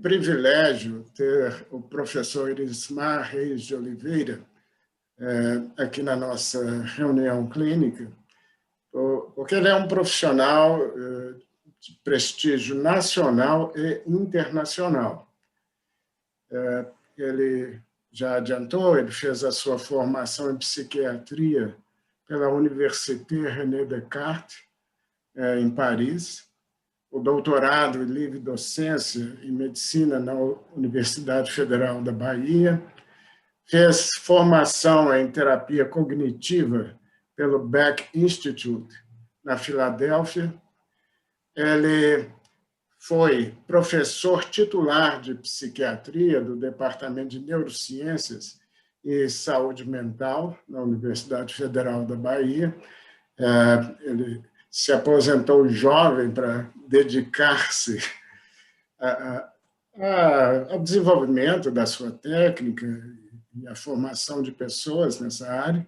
privilégio ter o professor Irismar Reis de Oliveira aqui na nossa reunião clínica, porque ele é um profissional de prestígio nacional e internacional. Ele já adiantou, ele fez a sua formação em psiquiatria pela Université René Descartes, em Paris, o doutorado em livre docência em medicina na Universidade Federal da Bahia, fez formação em terapia cognitiva pelo Beck Institute, na Filadélfia. Ele foi professor titular de psiquiatria do Departamento de Neurociências e Saúde Mental na Universidade Federal da Bahia. Ele se aposentou jovem para dedicar-se ao desenvolvimento da sua técnica e à formação de pessoas nessa área.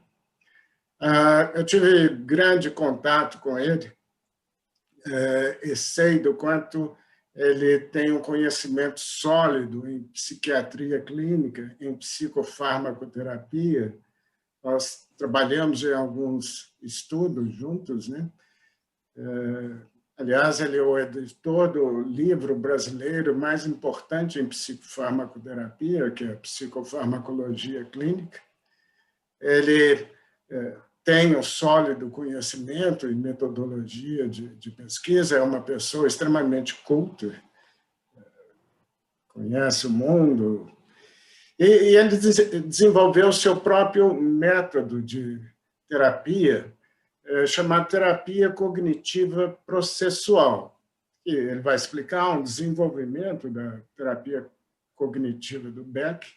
Eu tive grande contato com ele e sei do quanto ele tem um conhecimento sólido em psiquiatria clínica, em psicofarmacoterapia. Nós trabalhamos em alguns estudos juntos, né? Aliás, ele é o editor do livro brasileiro mais importante em psicofarmacoterapia, que é a Psicofarmacologia Clínica. Ele tem um sólido conhecimento e metodologia de pesquisa, é uma pessoa extremamente culta, conhece o mundo, e ele desenvolveu o seu próprio método de terapia, chamado terapia cognitiva processual. E ele vai explicar um desenvolvimento da terapia cognitiva do Beck.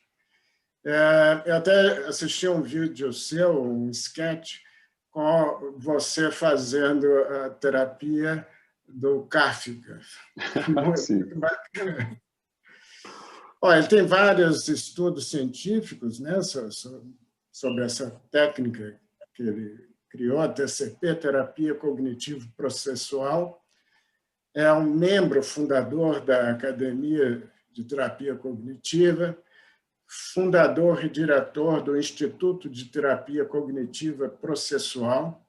Eu até assisti um vídeo seu, um sketch, com você fazendo a terapia do Kafka. Muito bacana. Olha, ele tem vários estudos científicos, né, sobre essa técnica que ele criou, a TCP, Terapia Cognitivo Processual. É um membro fundador da Academia de Terapia Cognitiva, fundador e diretor do Instituto de Terapia Cognitiva Processual,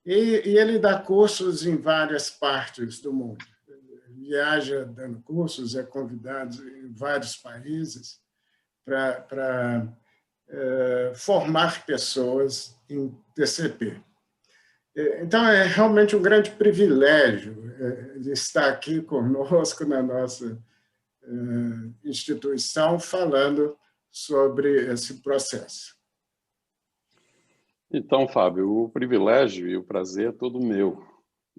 e ele dá cursos em várias partes do mundo. Ele viaja dando cursos, é convidado em vários países para formar pessoas em TCP. Então, é realmente um grande privilégio de estar aqui conosco na nossa instituição falando sobre esse processo. Então, Fábio, o privilégio e o prazer é todo meu.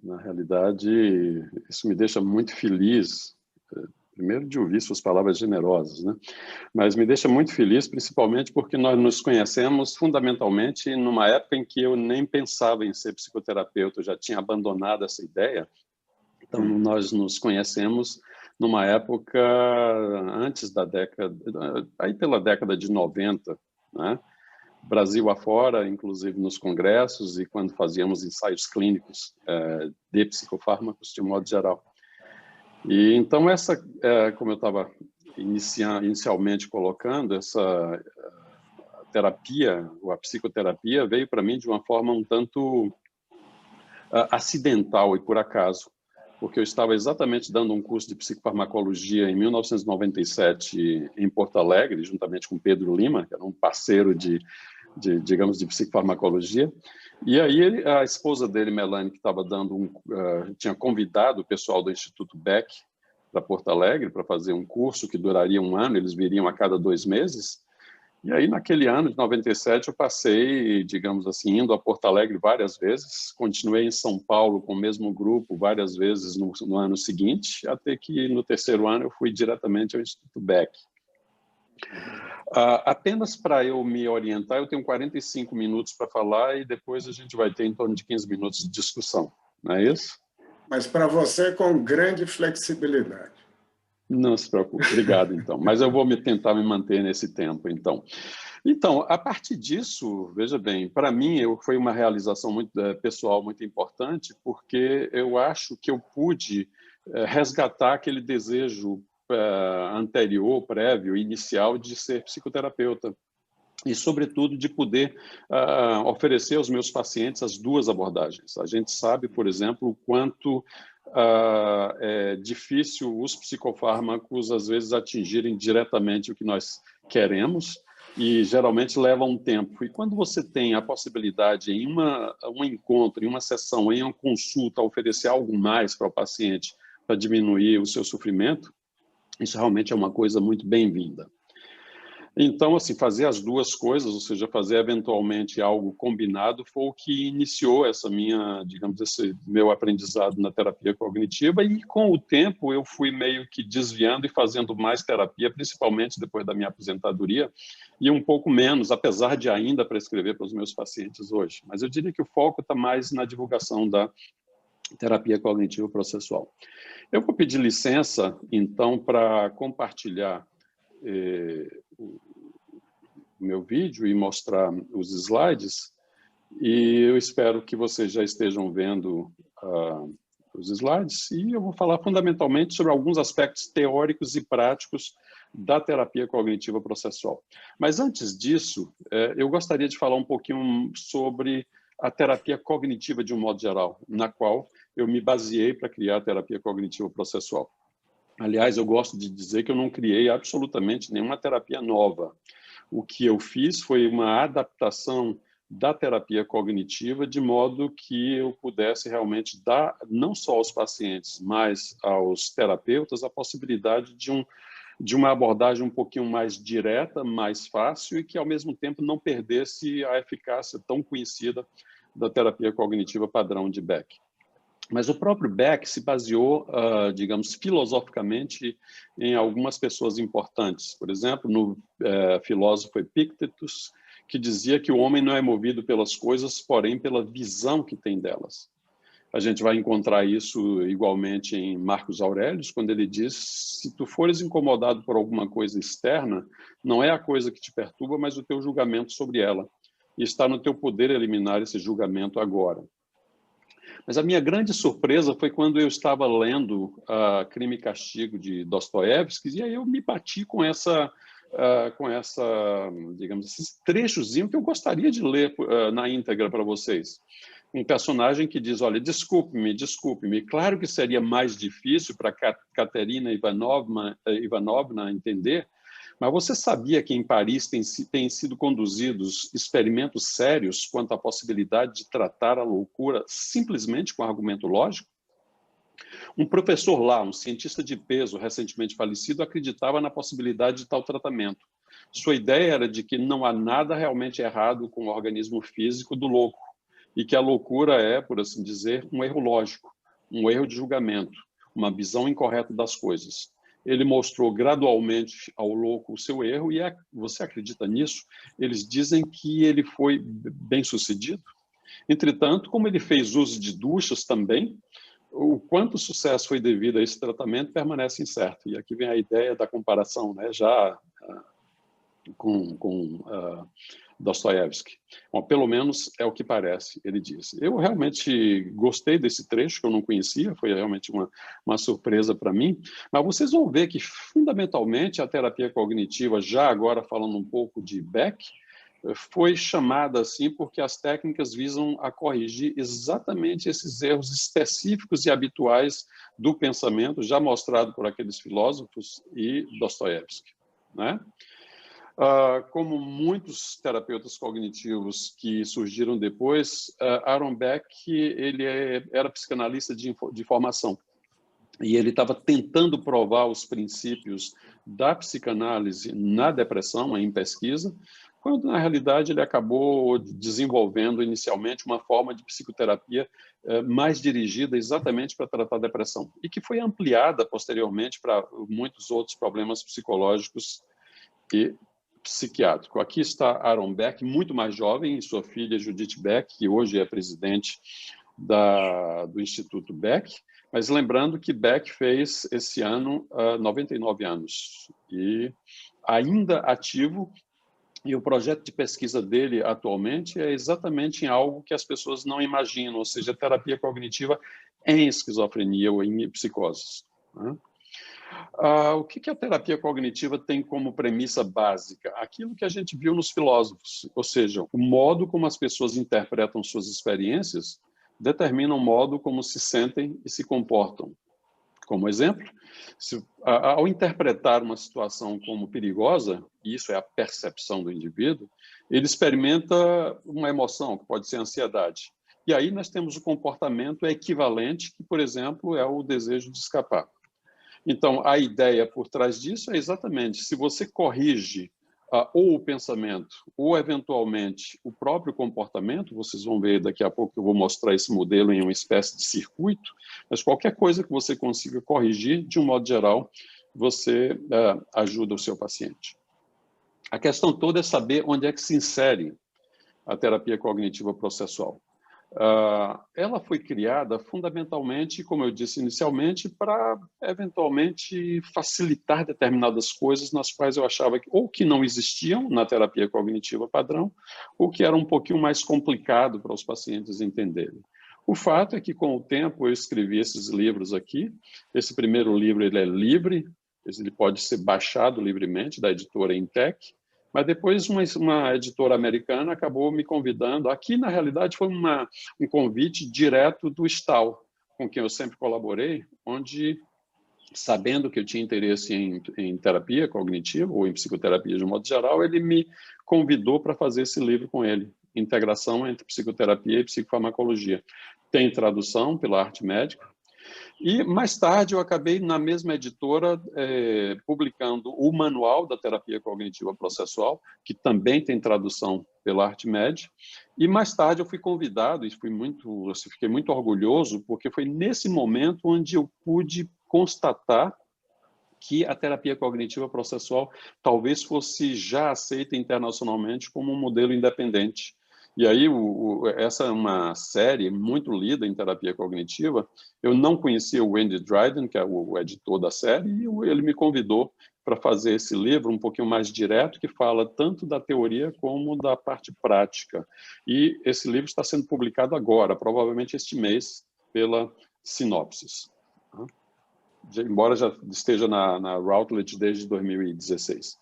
Na realidade, isso me deixa muito feliz, primeiro de ouvir suas palavras generosas, né? Mas me deixa muito feliz, principalmente porque nós nos conhecemos fundamentalmente numa época em que eu nem pensava em ser psicoterapeuta, eu já tinha abandonado essa ideia. Então, nós nos conhecemos numa época antes da década, aí pela década de 90, né? Brasil afora, inclusive nos congressos e quando fazíamos ensaios clínicos de psicofármacos de modo geral. E então essa, como eu estava inicialmente colocando, essa terapia, ou a psicoterapia, veio para mim de uma forma um tanto acidental e por acaso, porque eu estava exatamente dando um curso de psicofarmacologia em 1997 em Porto Alegre, juntamente com Pedro Lima, que era um parceiro digamos, de psicofarmacologia. E aí a esposa dele, Melanie, que estava tinha convidado o pessoal do Instituto Beck para Porto Alegre para fazer um curso que duraria um ano, eles viriam a cada 2 meses. E aí, naquele ano de 97, eu passei, digamos assim, indo a Porto Alegre várias vezes, continuei em São Paulo com o mesmo grupo várias vezes no ano seguinte, até que no 3º ano eu fui diretamente ao Instituto Beck. Apenas para eu me orientar, eu tenho 45 minutos para falar e depois a gente vai ter em torno de 15 minutos de discussão, não é isso? Mas para você com grande flexibilidade. Não se preocupe, obrigado então. Mas eu vou tentar me manter nesse tempo, então. Então, a partir disso, veja bem, para mim foi uma realização muito pessoal muito importante, porque eu acho que eu pude resgatar aquele desejo anterior, prévio, inicial de ser psicoterapeuta. E, sobretudo, de poder oferecer aos meus pacientes as duas abordagens. A gente sabe, por exemplo, o quanto é difícil os psicofármacos, às vezes, atingirem diretamente o que nós queremos, e geralmente leva um tempo. E quando você tem a possibilidade, em um encontro, em uma sessão, em uma consulta, oferecer algo mais para o paciente, para diminuir o seu sofrimento, isso realmente é uma coisa muito bem-vinda. Então, assim, fazer as duas coisas, ou seja, fazer eventualmente algo combinado, foi o que iniciou essa minha, digamos, esse meu aprendizado na terapia cognitiva, e com o tempo eu fui meio que desviando e fazendo mais terapia, principalmente depois da minha aposentadoria, e um pouco menos, apesar de ainda prescrever para os meus pacientes hoje. Mas eu diria que o foco está mais na divulgação da terapia cognitivo processual. Eu vou pedir licença, então, para compartilhar o meu vídeo e mostrar os slides, e eu espero que vocês já estejam vendo os slides, e eu vou falar fundamentalmente sobre alguns aspectos teóricos e práticos da terapia cognitiva processual. Mas antes disso, eu gostaria de falar um pouquinho sobre a terapia cognitiva de um modo geral, na qual eu me baseei para criar a terapia cognitiva processual. Aliás, eu gosto de dizer que eu não criei absolutamente nenhuma terapia nova. O que eu fiz foi uma adaptação da terapia cognitiva de modo que eu pudesse realmente dar, não só aos pacientes, mas aos terapeutas, a possibilidade de uma abordagem um pouquinho mais direta, mais fácil e que, ao mesmo tempo, não perdesse a eficácia tão conhecida da terapia cognitiva padrão de Beck. Mas o próprio Beck se baseou, digamos, filosoficamente em algumas pessoas importantes. Por exemplo, no filósofo Epictetus, que dizia que o homem não é movido pelas coisas, porém pela visão que tem delas. A gente vai encontrar isso igualmente em Marcos Aurelius, quando ele diz: se tu fores incomodado por alguma coisa externa, não é a coisa que te perturba, mas o teu julgamento sobre ela. E está no teu poder eliminar esse julgamento agora. Mas a minha grande surpresa foi quando eu estava lendo Crime e Castigo, de Dostoiévski, e aí eu me bati com digamos, esse trechozinho que eu gostaria de ler na íntegra para vocês. Um personagem que diz: olha, desculpe-me, claro que seria mais difícil para Katerina Ivanovna entender, mas você sabia que em Paris têm sido conduzidos experimentos sérios quanto à possibilidade de tratar a loucura simplesmente com argumento lógico? Um professor lá, um cientista de peso recentemente falecido, acreditava na possibilidade de tal tratamento. Sua ideia era de que não há nada realmente errado com o organismo físico do louco e que a loucura é, por assim dizer, um erro lógico, um erro de julgamento, uma visão incorreta das coisas. Ele mostrou gradualmente ao louco o seu erro e você acredita nisso? Eles dizem que ele foi bem-sucedido. Entretanto, como ele fez uso de duchas também, o quanto sucesso foi devido a esse tratamento permanece incerto. E aqui vem a ideia da comparação, né, já com Dostoiévski. Bom, pelo menos é o que parece, ele diz. Eu realmente gostei desse trecho, que eu não conhecia, foi realmente uma surpresa para mim, mas vocês vão ver que, fundamentalmente, a terapia cognitiva, já agora falando um pouco de Beck, foi chamada assim porque as técnicas visam a corrigir exatamente esses erros específicos e habituais do pensamento, já mostrado por aqueles filósofos e Dostoiévski, né? Como muitos terapeutas cognitivos que surgiram depois, Aaron Beck ele era psicanalista de formação e ele estava tentando provar os princípios da psicanálise na depressão, em pesquisa, quando, na realidade, ele acabou desenvolvendo inicialmente uma forma de psicoterapia mais dirigida exatamente para tratar a depressão e que foi ampliada posteriormente para muitos outros problemas psicológicos e psiquiátrico. Aqui está Aaron Beck, muito mais jovem, e sua filha Judith Beck, que hoje é presidente do Instituto Beck, mas lembrando que Beck fez esse ano 99 anos e ainda ativo, e o projeto de pesquisa dele atualmente é exatamente em algo que as pessoas não imaginam, ou seja, terapia cognitiva em esquizofrenia ou em psicoses, né? O que a terapia cognitiva tem como premissa básica? Aquilo que a gente viu nos filósofos, ou seja, o modo como as pessoas interpretam suas experiências determina o modo como se sentem e se comportam. Como exemplo, ao interpretar uma situação como perigosa, e isso é a percepção do indivíduo, ele experimenta uma emoção, que pode ser ansiedade. E aí nós temos o comportamento equivalente, que, por exemplo, é o desejo de escapar. Então, a ideia por trás disso é exatamente, se você corrige ou o pensamento, ou eventualmente o próprio comportamento, vocês vão ver daqui a pouco que eu vou mostrar esse modelo em uma espécie de circuito, mas qualquer coisa que você consiga corrigir, de um modo geral, você ajuda o seu paciente. A questão toda é saber onde é que se insere a terapia cognitiva processual. Ela foi criada fundamentalmente, como eu disse inicialmente, para eventualmente facilitar determinadas coisas nas quais eu achava que ou que não existiam na terapia cognitiva padrão, ou que era um pouquinho mais complicado para os pacientes entenderem. O fato é que, com o tempo, eu escrevi esses livros aqui. Esse primeiro livro ele é livre, ele pode ser baixado livremente da editora Intec. Mas depois uma editora americana acabou me convidando. Aqui, na realidade, foi um convite direto do Stahl, com quem eu sempre colaborei, onde, sabendo que eu tinha interesse em terapia cognitiva ou em psicoterapia de um modo geral, ele me convidou para fazer esse livro com ele, Integração entre Psicoterapia e Psicofarmacologia. Tem tradução pela Arte Médica. E, mais tarde, eu acabei, na mesma editora, publicando o Manual da Terapia Cognitiva Processual, que também tem tradução pela ArtMed. E, mais tarde, eu fui convidado, e fiquei muito orgulhoso, porque foi nesse momento onde eu pude constatar que a terapia cognitiva processual talvez fosse já aceita internacionalmente como um modelo independente. E aí, essa é uma série muito lida em terapia cognitiva. Eu não conhecia o Andy Dryden, que é o editor da série, e ele me convidou para fazer esse livro um pouquinho mais direto, que fala tanto da teoria como da parte prática. E esse livro está sendo publicado agora, provavelmente este mês, pela Sinopsis. Embora já esteja na Routledge desde 2016.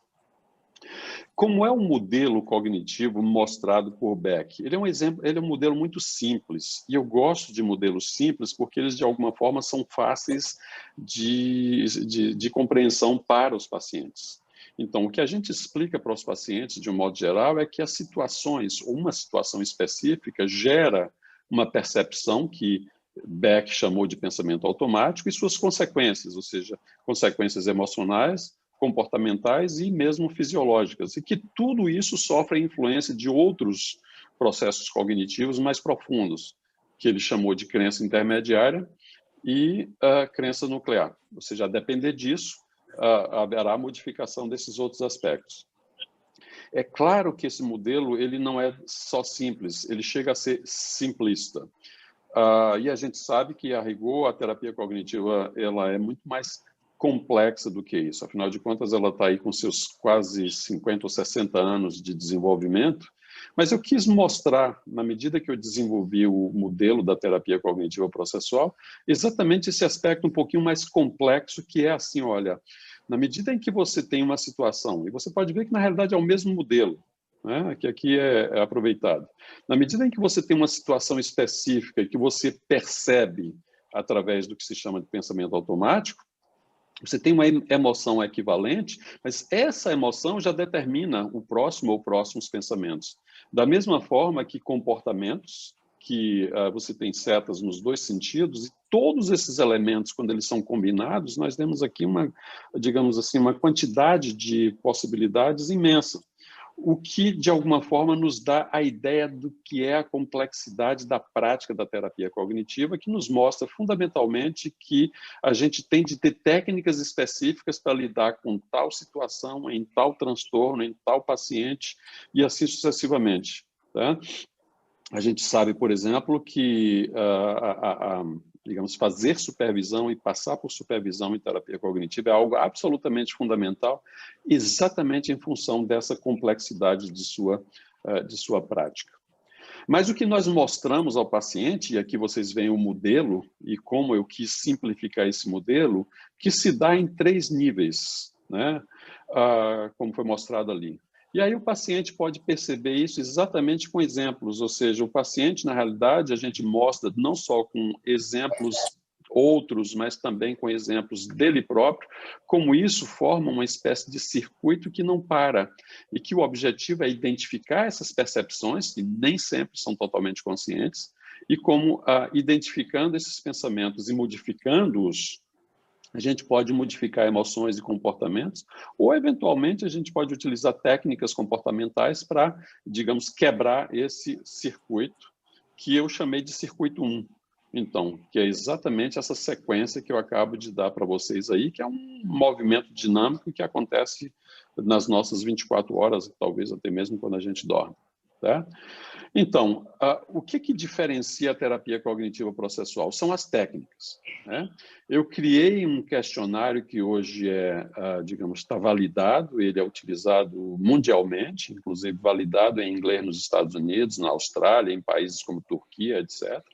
Como é um modelo cognitivo mostrado por Beck? Ele é um exemplo, ele é um modelo muito simples, e eu gosto de modelos simples porque eles, de alguma forma, são fáceis de compreensão para os pacientes. Então, o que a gente explica para os pacientes, de um modo geral, é que as situações, ou uma situação específica, gera uma percepção que Beck chamou de pensamento automático e suas consequências, ou seja, consequências emocionais, comportamentais e mesmo fisiológicas, e que tudo isso sofre a influência de outros processos cognitivos mais profundos, que ele chamou de crença intermediária e crença nuclear. Ou seja, a depender disso, haverá modificação desses outros aspectos. É claro que esse modelo ele não é só simples, ele chega a ser simplista. E a gente sabe que, a rigor, a terapia cognitiva ela é muito mais complexa do que isso. Afinal de contas, ela está aí com seus quase 50 ou 60 anos de desenvolvimento, mas eu quis mostrar, na medida que eu desenvolvi o modelo da terapia cognitiva processual, exatamente esse aspecto um pouquinho mais complexo, que é assim, olha, na medida em que você tem uma situação, e você pode ver que, na realidade, é o mesmo modelo, né, que aqui é aproveitado. Na medida em que você tem uma situação específica que você percebe através do que se chama de pensamento automático, você tem uma emoção equivalente, mas essa emoção já determina o próximo ou próximos pensamentos. Da mesma forma que comportamentos, que você tem setas nos dois sentidos, e todos esses elementos, quando eles são combinados, nós temos aqui digamos assim, uma quantidade de possibilidades imensa. O que, de alguma forma, nos dá a ideia do que é a complexidade da prática da terapia cognitiva, que nos mostra, fundamentalmente, que a gente tem de ter técnicas específicas para lidar com tal situação, em tal transtorno, em tal paciente, e assim sucessivamente. Tá? A gente sabe, por exemplo, que digamos, fazer supervisão e passar por supervisão em terapia cognitiva é algo absolutamente fundamental, exatamente em função dessa complexidade de sua prática. Mas o que nós mostramos ao paciente, e aqui vocês veem o modelo, e como eu quis simplificar esse modelo, que se dá em 3 níveis, né? Como foi mostrado ali. E aí o paciente pode perceber isso exatamente com exemplos, ou seja, o paciente, na realidade, a gente mostra não só com exemplos outros, mas também com exemplos dele próprio, como isso forma uma espécie de circuito que não para, e que o objetivo é identificar essas percepções, que nem sempre são totalmente conscientes, e como, identificando esses pensamentos e modificando-os, a gente pode modificar emoções e comportamentos, ou, eventualmente, a gente pode utilizar técnicas comportamentais para, digamos, quebrar esse circuito, que eu chamei de circuito 1. Então, que é exatamente essa sequência que eu acabo de dar para vocês aí, que é um movimento dinâmico que acontece nas nossas 24 horas, talvez até mesmo quando a gente dorme. Tá? Então, o que diferencia a terapia cognitiva processual? São as técnicas, né? Eu criei um questionário que hoje digamos, está validado, ele é utilizado mundialmente, inclusive validado em inglês nos Estados Unidos, na Austrália, em países como Turquia, etc.,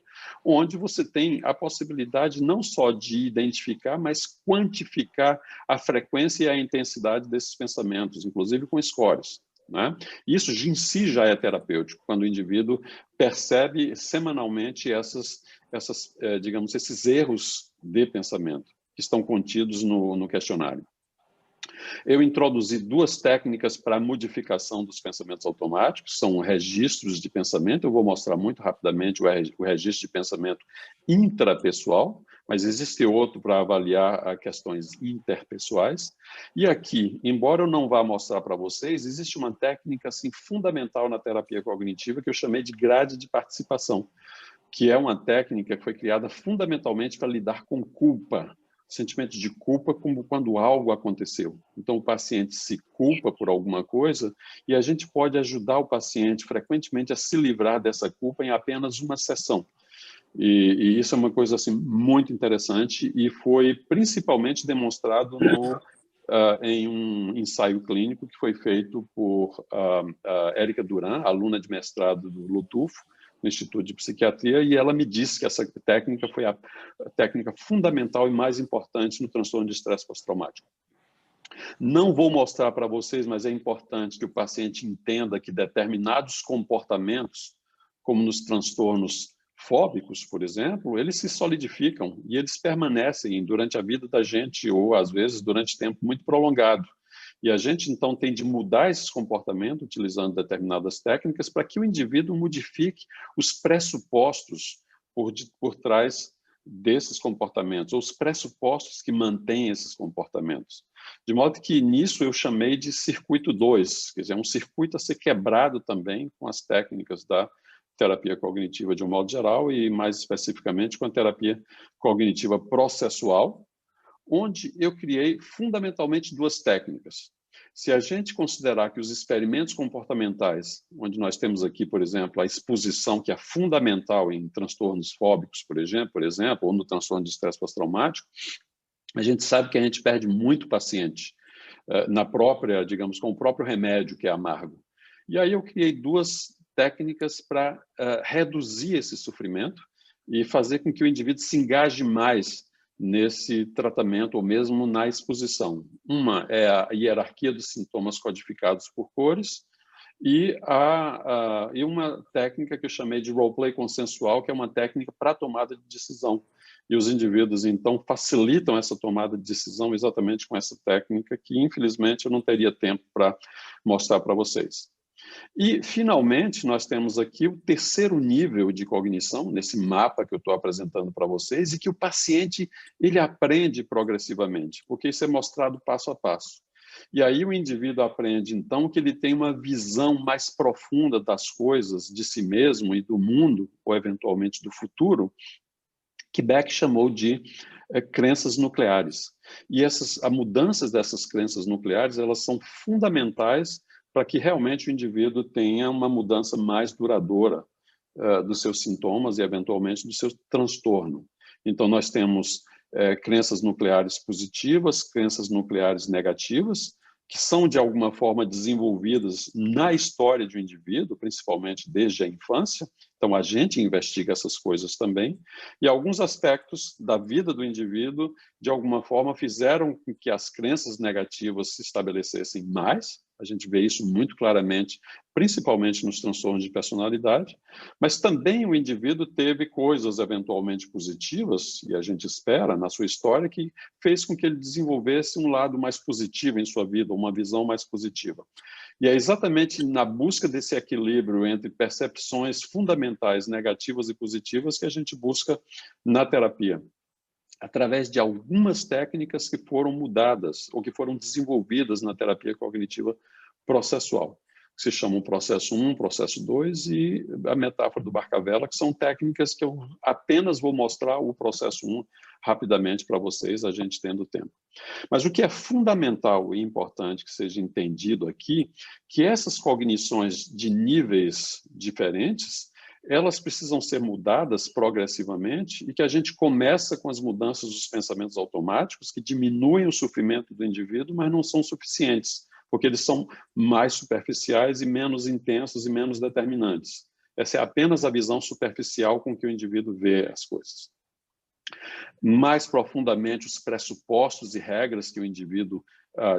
onde você tem a possibilidade não só de identificar, mas quantificar a frequência e a intensidade desses pensamentos, inclusive com scores. Né? Isso em si já é terapêutico, quando o indivíduo percebe semanalmente digamos, esses erros de pensamento que estão contidos no questionário. Eu introduzi 2 técnicas para modificação dos pensamentos automáticos, são registros de pensamento, eu vou mostrar muito rapidamente o registro de pensamento intrapessoal, mas existe outro para avaliar questões interpessoais. E aqui, embora eu não vá mostrar para vocês, existe uma técnica assim, fundamental na terapia cognitiva que eu chamei de grade de participação, que é uma técnica que foi criada fundamentalmente para lidar com culpa, sentimento de culpa como quando algo aconteceu. Então, o paciente se culpa por alguma coisa e a gente pode ajudar o paciente frequentemente a se livrar dessa culpa em apenas uma sessão. E isso é uma coisa assim, muito interessante e foi principalmente demonstrado em um ensaio clínico que foi feito por Érica Duran, aluna de mestrado do Lutufo, no Instituto de Psiquiatria, e ela me disse que essa técnica foi a técnica fundamental e mais importante no transtorno de estresse pós-traumático. Não vou mostrar para vocês, mas é importante que o paciente entenda que determinados comportamentos, como nos transtornos fóbicos, por exemplo, eles se solidificam e eles permanecem durante a vida da gente ou, às vezes, durante tempo muito prolongado. E a gente, então, tem de mudar esses comportamentos utilizando determinadas técnicas para que o indivíduo modifique os pressupostos por trás desses comportamentos, ou os pressupostos que mantêm esses comportamentos. De modo que, nisso, eu chamei de circuito 2, quer dizer, um circuito a ser quebrado também com as técnicas da terapia cognitiva de um modo geral e, mais especificamente, com a terapia cognitiva processual, onde eu criei fundamentalmente 2 técnicas. Se a gente considerar que os experimentos comportamentais, onde nós temos aqui, por exemplo, a exposição que é fundamental em transtornos fóbicos, por exemplo, ou no transtorno de estresse pós-traumático, a gente sabe que a gente perde muito paciente na própria, digamos, com o próprio remédio que é amargo. E aí eu criei 2 técnicas para reduzir esse sofrimento e fazer com que o indivíduo se engaje mais nesse tratamento ou mesmo na exposição. Uma é a hierarquia dos sintomas codificados por cores e uma técnica que eu chamei de roleplay consensual, que é uma técnica para tomada de decisão. E os indivíduos, então, facilitam essa tomada de decisão exatamente com essa técnica que, infelizmente, eu não teria tempo para mostrar para vocês. E, finalmente, nós temos aqui o 3º nível de cognição, nesse mapa que eu estou apresentando para vocês, e que o paciente ele aprende progressivamente, porque isso é mostrado passo a passo. E aí o indivíduo aprende, então, que ele tem uma visão mais profunda das coisas, de si mesmo e do mundo, ou eventualmente do futuro, que Beck chamou de crenças nucleares. E as mudanças dessas crenças nucleares, elas são fundamentais para que realmente o indivíduo tenha uma mudança mais duradoura dos seus sintomas e, eventualmente, do seu transtorno. Então, nós temos crenças nucleares positivas, crenças nucleares negativas, que são, de alguma forma, desenvolvidas na história de um indivíduo, principalmente desde a infância, Então, a gente investiga essas coisas também, e alguns aspectos da vida do indivíduo, de alguma forma, fizeram com que as crenças negativas se estabelecessem mais. A gente vê isso muito claramente, principalmente nos transtornos de personalidade, mas também o indivíduo teve coisas eventualmente positivas, e a gente espera, na sua história, que fez com que ele desenvolvesse um lado mais positivo em sua vida, uma visão mais positiva. E é exatamente na busca desse equilíbrio entre percepções fundamentais negativas e positivas que a gente busca na terapia, através de algumas técnicas que foram mudadas ou que foram desenvolvidas na terapia cognitiva processual, que se chamam processo 1, processo 2 e a metáfora do barca-vela, que são técnicas que eu apenas vou mostrar o processo 1 rapidamente para vocês, a gente tendo tempo. Mas o que é fundamental e importante que seja entendido aqui, que essas cognições de níveis diferentes, elas precisam ser mudadas progressivamente e que a gente começa com as mudanças dos pensamentos automáticos que diminuem o sofrimento do indivíduo, mas não são suficientes, porque eles são mais superficiais e menos intensos e menos determinantes. Essa é apenas a visão superficial com que o indivíduo vê as coisas. Mais profundamente, os pressupostos e regras que o indivíduo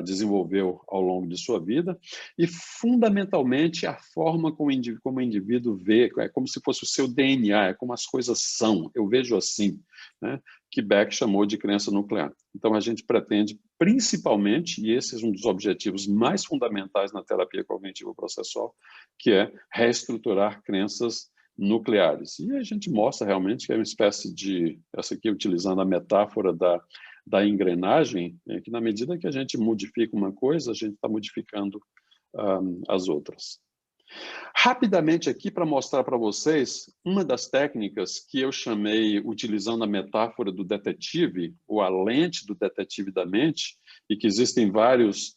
desenvolveu ao longo de sua vida e, fundamentalmente, a forma como o indivíduo vê, é como se fosse o seu DNA, é como as coisas são, eu vejo assim, né? Que Beck chamou de crença nuclear. Então, a gente pretende, principalmente, e esse é um dos objetivos mais fundamentais na terapia cognitiva processual, que é reestruturar crenças nucleares. E a gente mostra realmente que é uma espécie de, essa aqui utilizando a metáfora da engrenagem, que na medida que a gente modifica uma coisa, a gente está modificando as outras. Rapidamente aqui para mostrar para vocês uma das técnicas que eu chamei, utilizando a metáfora do detetive, ou a lente do detetive da mente, e que existem várias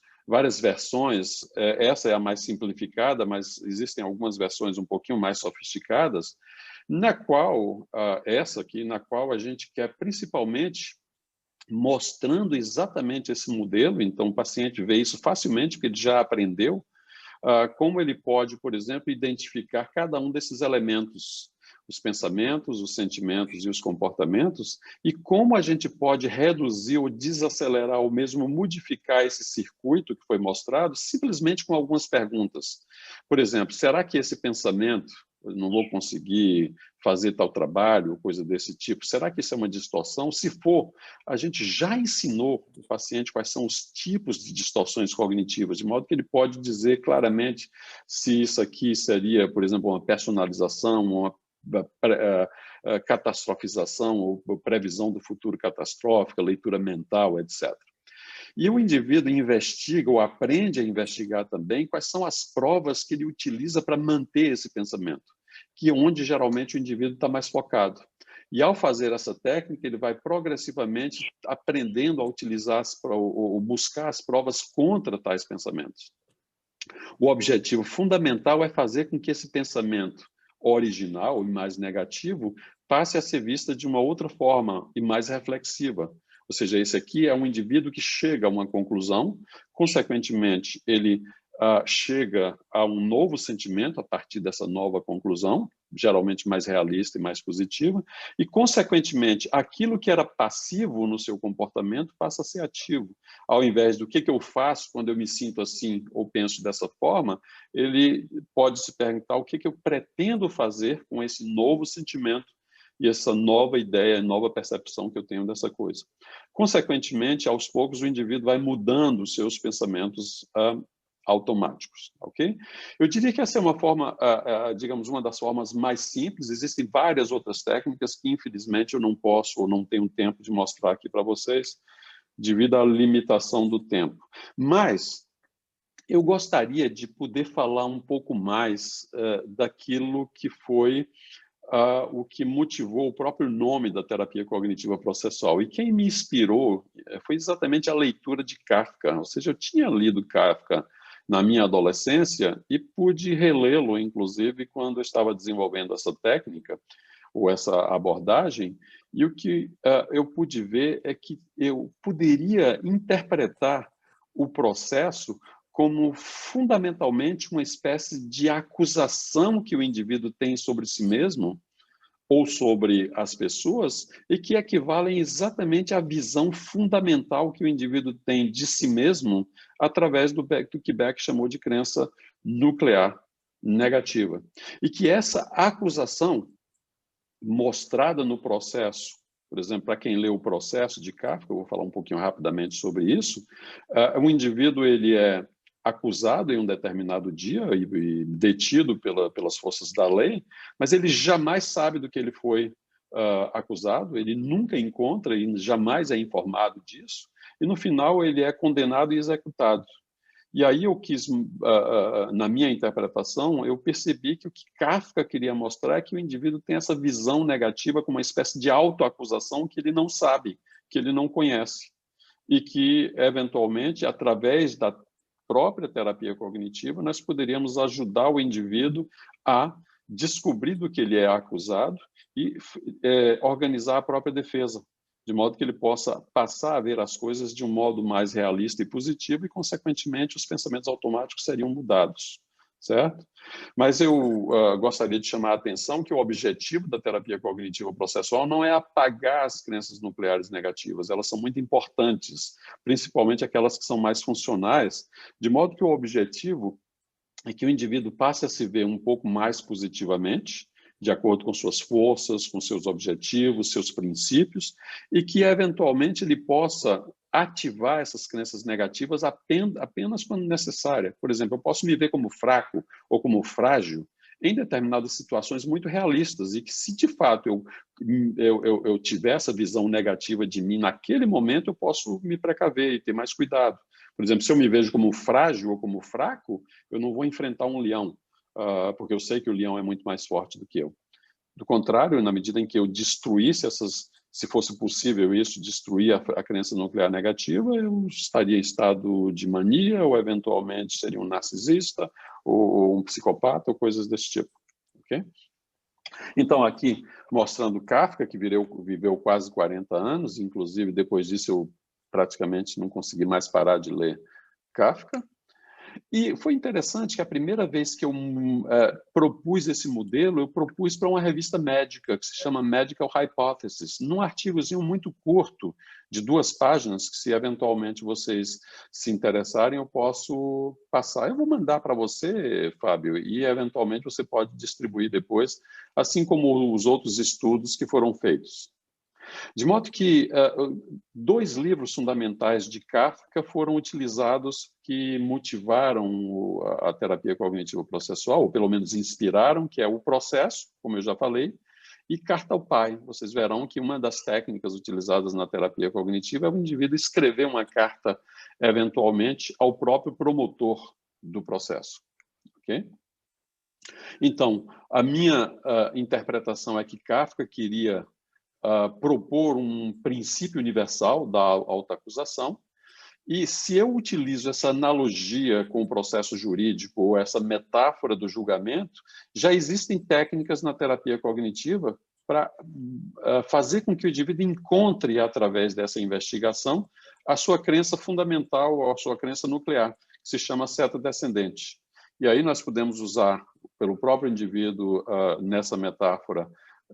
versões, essa é a mais simplificada, mas existem algumas versões um pouquinho mais sofisticadas, na qual, essa aqui, na qual a gente quer principalmente mostrando exatamente esse modelo, então o paciente vê isso facilmente, porque ele já aprendeu, como ele pode, por exemplo, identificar cada um desses elementos, os pensamentos, os sentimentos e os comportamentos, e como a gente pode reduzir ou desacelerar ou mesmo modificar esse circuito que foi mostrado simplesmente com algumas perguntas. Por exemplo, será que esse pensamento, eu não vou conseguir fazer tal trabalho, coisa desse tipo, será que isso é uma distorção? Se for, a gente já ensinou o paciente quais são os tipos de distorções cognitivas, de modo que ele pode dizer claramente se isso aqui seria, por exemplo, uma personalização, uma catastrofização ou previsão do futuro catastrófica, leitura mental, etc. E o indivíduo investiga ou aprende a investigar também quais são as provas que ele utiliza para manter esse pensamento, que é onde geralmente o indivíduo está mais focado. E ao fazer essa técnica, ele vai progressivamente aprendendo a utilizar ou buscar as provas contra tais pensamentos. O objetivo fundamental é fazer com que esse pensamento original e mais negativo passe a ser vista de uma outra forma e mais reflexiva. Ou seja, esse aqui é um indivíduo que chega a uma conclusão, consequentemente, ele chega a um novo sentimento a partir dessa nova conclusão, geralmente mais realista e mais positiva, e, consequentemente, aquilo que era passivo no seu comportamento passa a ser ativo. Ao invés do que eu faço quando eu me sinto assim ou penso dessa forma, ele pode se perguntar o que eu pretendo fazer com esse novo sentimento e essa nova ideia, nova percepção que eu tenho dessa coisa. Consequentemente, aos poucos, o indivíduo vai mudando os seus pensamentos automáticos, ok? Eu diria que essa é uma forma, digamos, uma das formas mais simples. Existem várias outras técnicas que, infelizmente, eu não posso ou não tenho tempo de mostrar aqui para vocês, devido à limitação do tempo. Mas eu gostaria de poder falar um pouco mais daquilo que foi o que motivou o próprio nome da terapia cognitiva processual. E quem me inspirou foi exatamente a leitura de Kafka. Ou seja, eu tinha lido Kafka na minha adolescência e pude relê-lo, inclusive, quando eu estava desenvolvendo essa técnica ou essa abordagem, e o que eu pude ver é que eu poderia interpretar o processo como fundamentalmente uma espécie de acusação que o indivíduo tem sobre si mesmo ou sobre as pessoas e que equivalem exatamente à visão fundamental que o indivíduo tem de si mesmo através do que Beck chamou de crença nuclear negativa. E que essa acusação mostrada no processo, por exemplo, para quem leu o Processo de Kafka, eu vou falar um pouquinho rapidamente sobre isso, o indivíduo ele é acusado em um determinado dia e detido pelas forças da lei, mas ele jamais sabe do que ele foi acusado, ele nunca encontra e jamais é informado disso, e no final ele é condenado e executado. E aí eu quis, na minha interpretação, eu percebi que o que Kafka queria mostrar é que o indivíduo tem essa visão negativa como uma espécie de autoacusação que ele não sabe, que ele não conhece, e que, eventualmente, através da própria terapia cognitiva, nós poderíamos ajudar o indivíduo a descobrir do que ele é acusado e organizar a própria defesa, de modo que ele possa passar a ver as coisas de um modo mais realista e positivo e, consequentemente, os pensamentos automáticos seriam mudados, certo? Mas eu gostaria de chamar a atenção que o objetivo da terapia cognitiva processual não é apagar as crenças nucleares negativas, elas são muito importantes, principalmente aquelas que são mais funcionais, de modo que o objetivo é que o indivíduo passe a se ver um pouco mais positivamente, de acordo com suas forças, com seus objetivos, seus princípios, e que, eventualmente, ele possa ativar essas crenças negativas apenas quando necessária. Por exemplo, eu posso me ver como fraco ou como frágil em determinadas situações muito realistas, e que, se de fato eu tiver essa visão negativa de mim naquele momento, eu posso me precaver e ter mais cuidado. Por exemplo, se eu me vejo como frágil ou como fraco, eu não vou enfrentar um leão, porque eu sei que o leão é muito mais forte do que eu. Do contrário, na medida em que eu destruísse se fosse possível isso, destruir a crença nuclear negativa, eu estaria em estado de mania, ou eventualmente seria um narcisista, ou um psicopata, ou coisas desse tipo. Okay? Então, aqui, mostrando Kafka, que viveu quase 40 anos, inclusive depois disso eu praticamente não consegui mais parar de ler Kafka. E foi interessante que a primeira vez que eu propus esse modelo, eu propus para uma revista médica, que se chama Medical Hypothesis, num artigozinho muito curto, de 2 páginas, que se eventualmente vocês se interessarem, eu posso passar. Eu vou mandar para você, Fábio, e eventualmente você pode distribuir depois, assim como os outros estudos que foram feitos. De modo que 2 livros fundamentais de Kafka foram utilizados que motivaram a terapia cognitivo processual, ou pelo menos inspiraram, que é o Processo, como eu já falei, e Carta ao Pai. Vocês verão que uma das técnicas utilizadas na terapia cognitiva é o indivíduo escrever uma carta, eventualmente, ao próprio promotor do processo. Ok? Então, a minha interpretação é que Kafka queria propor um princípio universal da autoacusação, e se eu utilizo essa analogia com o processo jurídico ou essa metáfora do julgamento, já existem técnicas na terapia cognitiva para fazer com que o indivíduo encontre, através dessa investigação, a sua crença fundamental, ou a sua crença nuclear, que se chama seta descendente. E aí nós podemos usar, pelo próprio indivíduo, nessa metáfora,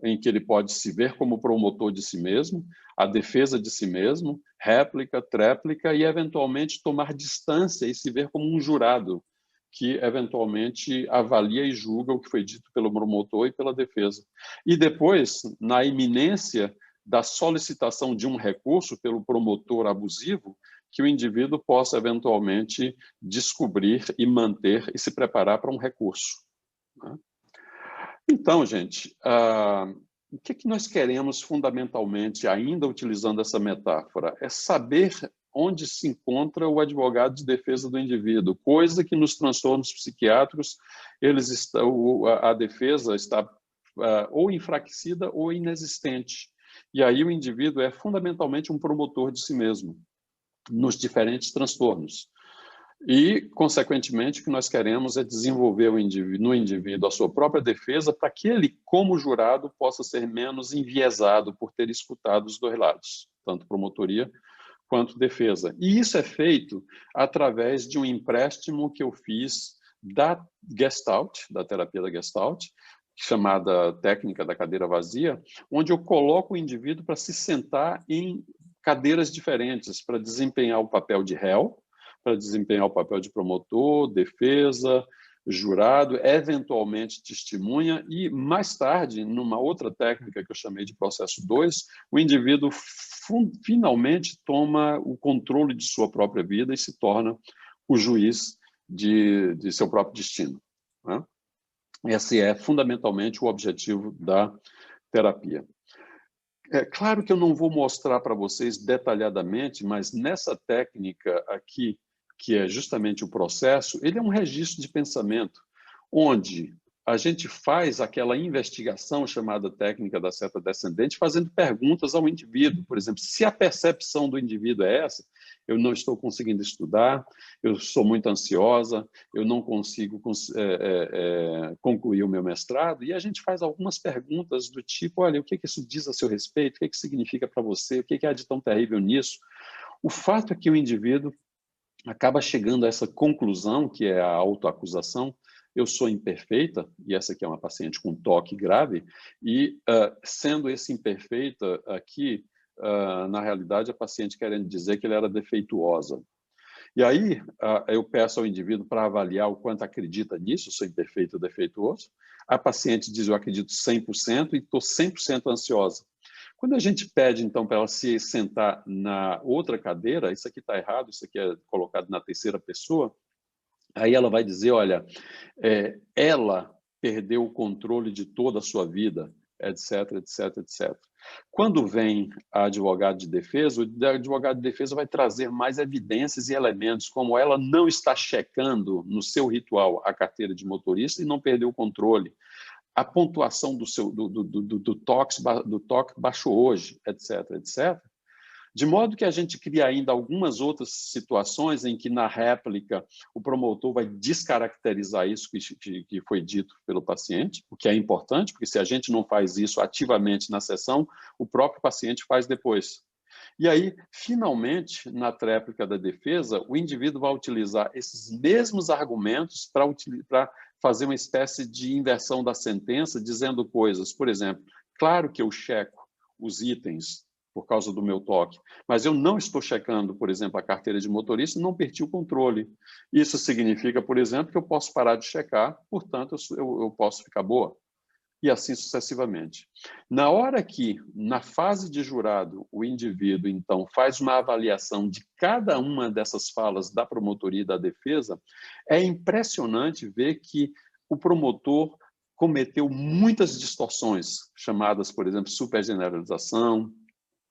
em que ele pode se ver como promotor de si mesmo, a defesa de si mesmo, réplica, tréplica, e eventualmente tomar distância e se ver como um jurado que eventualmente avalia e julga o que foi dito pelo promotor e pela defesa. E depois, na iminência da solicitação de um recurso pelo promotor abusivo, que o indivíduo possa eventualmente descobrir e manter e se preparar para um recurso, né? Então, gente, o que nós queremos fundamentalmente, ainda utilizando essa metáfora, é saber onde se encontra o advogado de defesa do indivíduo, coisa que nos transtornos psiquiátricos a defesa está ou enfraquecida ou inexistente. E aí o indivíduo é fundamentalmente um promotor de si mesmo, nos diferentes transtornos. E, consequentemente, o que nós queremos é desenvolver no indivíduo a sua própria defesa para que ele, como jurado, possa ser menos enviesado por ter escutado os 2 lados, tanto promotoria quanto defesa. E isso é feito através de um empréstimo que eu fiz da Gestalt, da terapia da Gestalt, chamada técnica da cadeira vazia, onde eu coloco o indivíduo para se sentar em cadeiras diferentes, para desempenhar o papel de réu, para desempenhar o papel de promotor, defesa, jurado, eventualmente testemunha, e mais tarde, numa outra técnica que eu chamei de processo 2, o indivíduo finalmente toma o controle de sua própria vida e se torna o juiz de seu próprio destino, né? Esse é fundamentalmente o objetivo da terapia. É claro que eu não vou mostrar para vocês detalhadamente, mas nessa técnica aqui, que é justamente o processo, ele é um registro de pensamento, onde a gente faz aquela investigação chamada técnica da seta descendente, fazendo perguntas ao indivíduo. Por exemplo, se a percepção do indivíduo é essa, eu não estou conseguindo estudar, eu sou muito ansiosa, eu não consigo concluir o meu mestrado, e a gente faz algumas perguntas do tipo, olha, o que isso diz a seu respeito? O que significa para você? O que há de tão terrível nisso? O fato é que o indivíduo acaba chegando a essa conclusão, que é a autoacusação: eu sou imperfeita, e essa aqui é uma paciente com toque grave, e sendo esse imperfeita aqui, na realidade, a paciente querendo dizer que ela era defeituosa. E aí eu peço ao indivíduo para avaliar o quanto acredita nisso, sou imperfeito ou defeituoso. A paciente diz, eu acredito 100% e estou 100% ansiosa. Quando a gente pede, então, para ela se sentar na outra cadeira, isso aqui está errado, isso aqui é colocado na terceira pessoa, aí ela vai dizer, olha, ela perdeu o controle de toda a sua vida, etc, etc, etc. Quando vem a advogado de defesa, o advogado de defesa vai trazer mais evidências e elementos, como ela não está checando no seu ritual a carteira de motorista e não perdeu o controle, a pontuação do toque baixou hoje, etc, etc. De modo que a gente cria ainda algumas outras situações em que, na réplica, o promotor vai descaracterizar isso que foi dito pelo paciente, o que é importante, porque se a gente não faz isso ativamente na sessão, o próprio paciente faz depois. E aí, finalmente, na tréplica da defesa, o indivíduo vai utilizar esses mesmos argumentos para fazer uma espécie de inversão da sentença, dizendo coisas, por exemplo, claro que eu checo os itens por causa do meu toque, mas eu não estou checando, por exemplo, a carteira de motorista e não perdi o controle. Isso significa, por exemplo, que eu posso parar de checar, portanto, eu posso ficar boa. E assim sucessivamente. Na hora que, na fase de jurado, o indivíduo, então, faz uma avaliação de cada uma dessas falas da promotoria e da defesa, é impressionante ver que o promotor cometeu muitas distorções, chamadas, por exemplo, supergeneralização,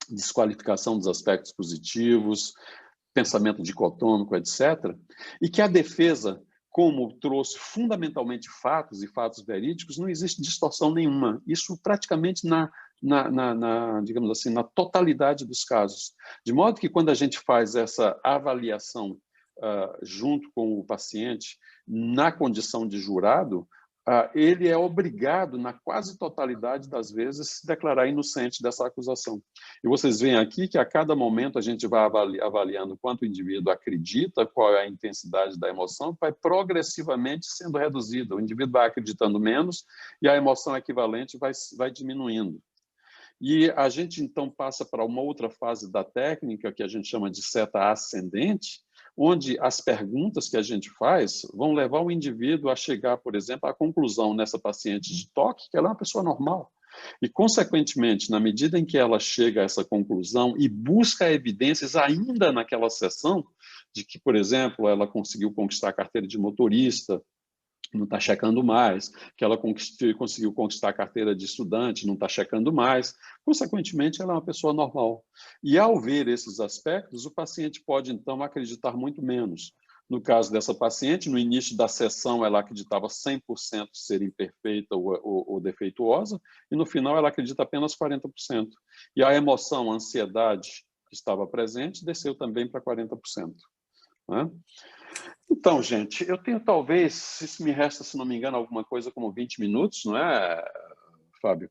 desqualificação dos aspectos positivos, pensamento dicotômico, etc., e que a defesa, como trouxe fundamentalmente fatos e fatos verídicos, não existe distorção nenhuma. Isso praticamente digamos assim, na totalidade dos casos. De modo que quando a gente faz essa avaliação junto com o paciente, na condição de jurado, ele é obrigado, na quase totalidade das vezes, a se declarar inocente dessa acusação. E vocês veem aqui que a cada momento a gente vai avaliando quanto o indivíduo acredita, qual é a intensidade da emoção, vai progressivamente sendo reduzida. O indivíduo vai acreditando menos e a emoção equivalente vai diminuindo. E a gente, então, passa para uma outra fase da técnica, que a gente chama de seta ascendente, onde as perguntas que a gente faz vão levar o indivíduo a chegar, por exemplo, à conclusão nessa paciente de toque, que ela é uma pessoa normal. E, consequentemente, na medida em que ela chega a essa conclusão e busca evidências ainda naquela sessão, de que, por exemplo, ela conseguiu conquistar a carteira de motorista, não está checando mais, que ela conseguiu conquistar a carteira de estudante, não está checando mais, consequentemente, ela é uma pessoa normal. E, ao ver esses aspectos, o paciente pode, então, acreditar muito menos. No caso dessa paciente, no início da sessão, ela acreditava 100% ser imperfeita ou defeituosa, e, no final, ela acredita apenas 40%. E a emoção, a ansiedade que estava presente, desceu também para 40%. Né? Então, gente, eu tenho talvez, se me resta, se não me engano, alguma coisa como 20 minutos, não é, Fábio?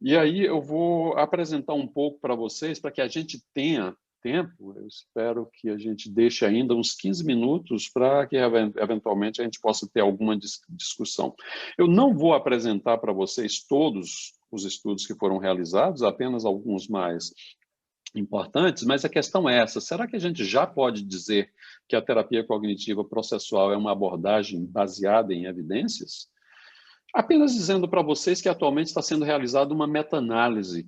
E aí eu vou apresentar um pouco para vocês, para que a gente tenha tempo, eu espero que a gente deixe ainda uns 15 minutos para que, eventualmente, a gente possa ter alguma discussão. Eu não vou apresentar para vocês todos os estudos que foram realizados, apenas alguns mais importantes, mas a questão é essa: será que a gente já pode dizer que a terapia cognitiva processual é uma abordagem baseada em evidências? Apenas dizendo para vocês que atualmente está sendo realizada uma meta-análise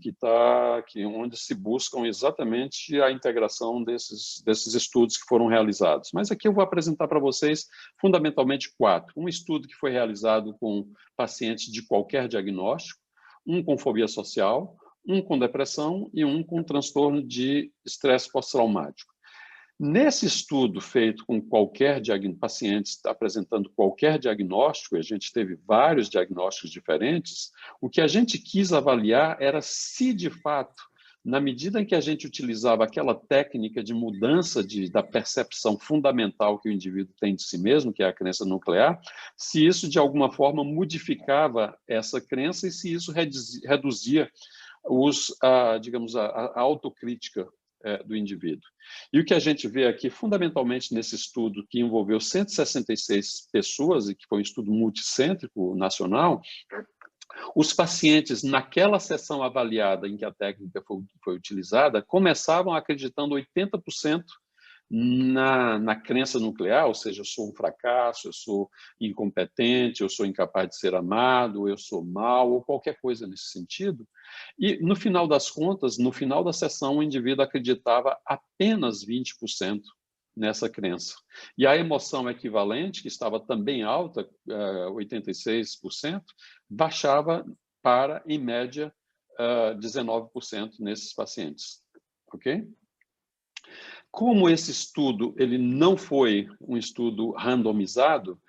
onde se buscam exatamente a integração desses estudos que foram realizados. Mas aqui eu vou apresentar para vocês fundamentalmente 4. Um estudo que foi realizado com pacientes de qualquer diagnóstico, um com fobia social, um com depressão e um com transtorno de estresse pós-traumático. Nesse estudo feito com pacientes apresentando qualquer diagnóstico, a gente teve vários diagnósticos diferentes, o que a gente quis avaliar era se, de fato, na medida em que a gente utilizava aquela técnica de mudança da percepção fundamental que o indivíduo tem de si mesmo, que é a crença nuclear, se isso, de alguma forma, modificava essa crença e se isso reduzia digamos, a autocrítica do indivíduo. E o que a gente vê aqui, fundamentalmente, nesse estudo que envolveu 166 pessoas, e que foi um estudo multicêntrico nacional, os pacientes, naquela sessão avaliada em que a técnica foi utilizada, começavam acreditando 80% na crença nuclear, ou seja, eu sou um fracasso, eu sou incompetente, eu sou incapaz de ser amado, eu sou mau, ou qualquer coisa nesse sentido. E, no final das contas, no final da sessão, o indivíduo acreditava apenas 20% nessa crença. E a emoção equivalente, que estava também alta, 86%, baixava para, em média, 19% nesses pacientes. Ok? Como esse estudo ele não foi um estudo randomizado,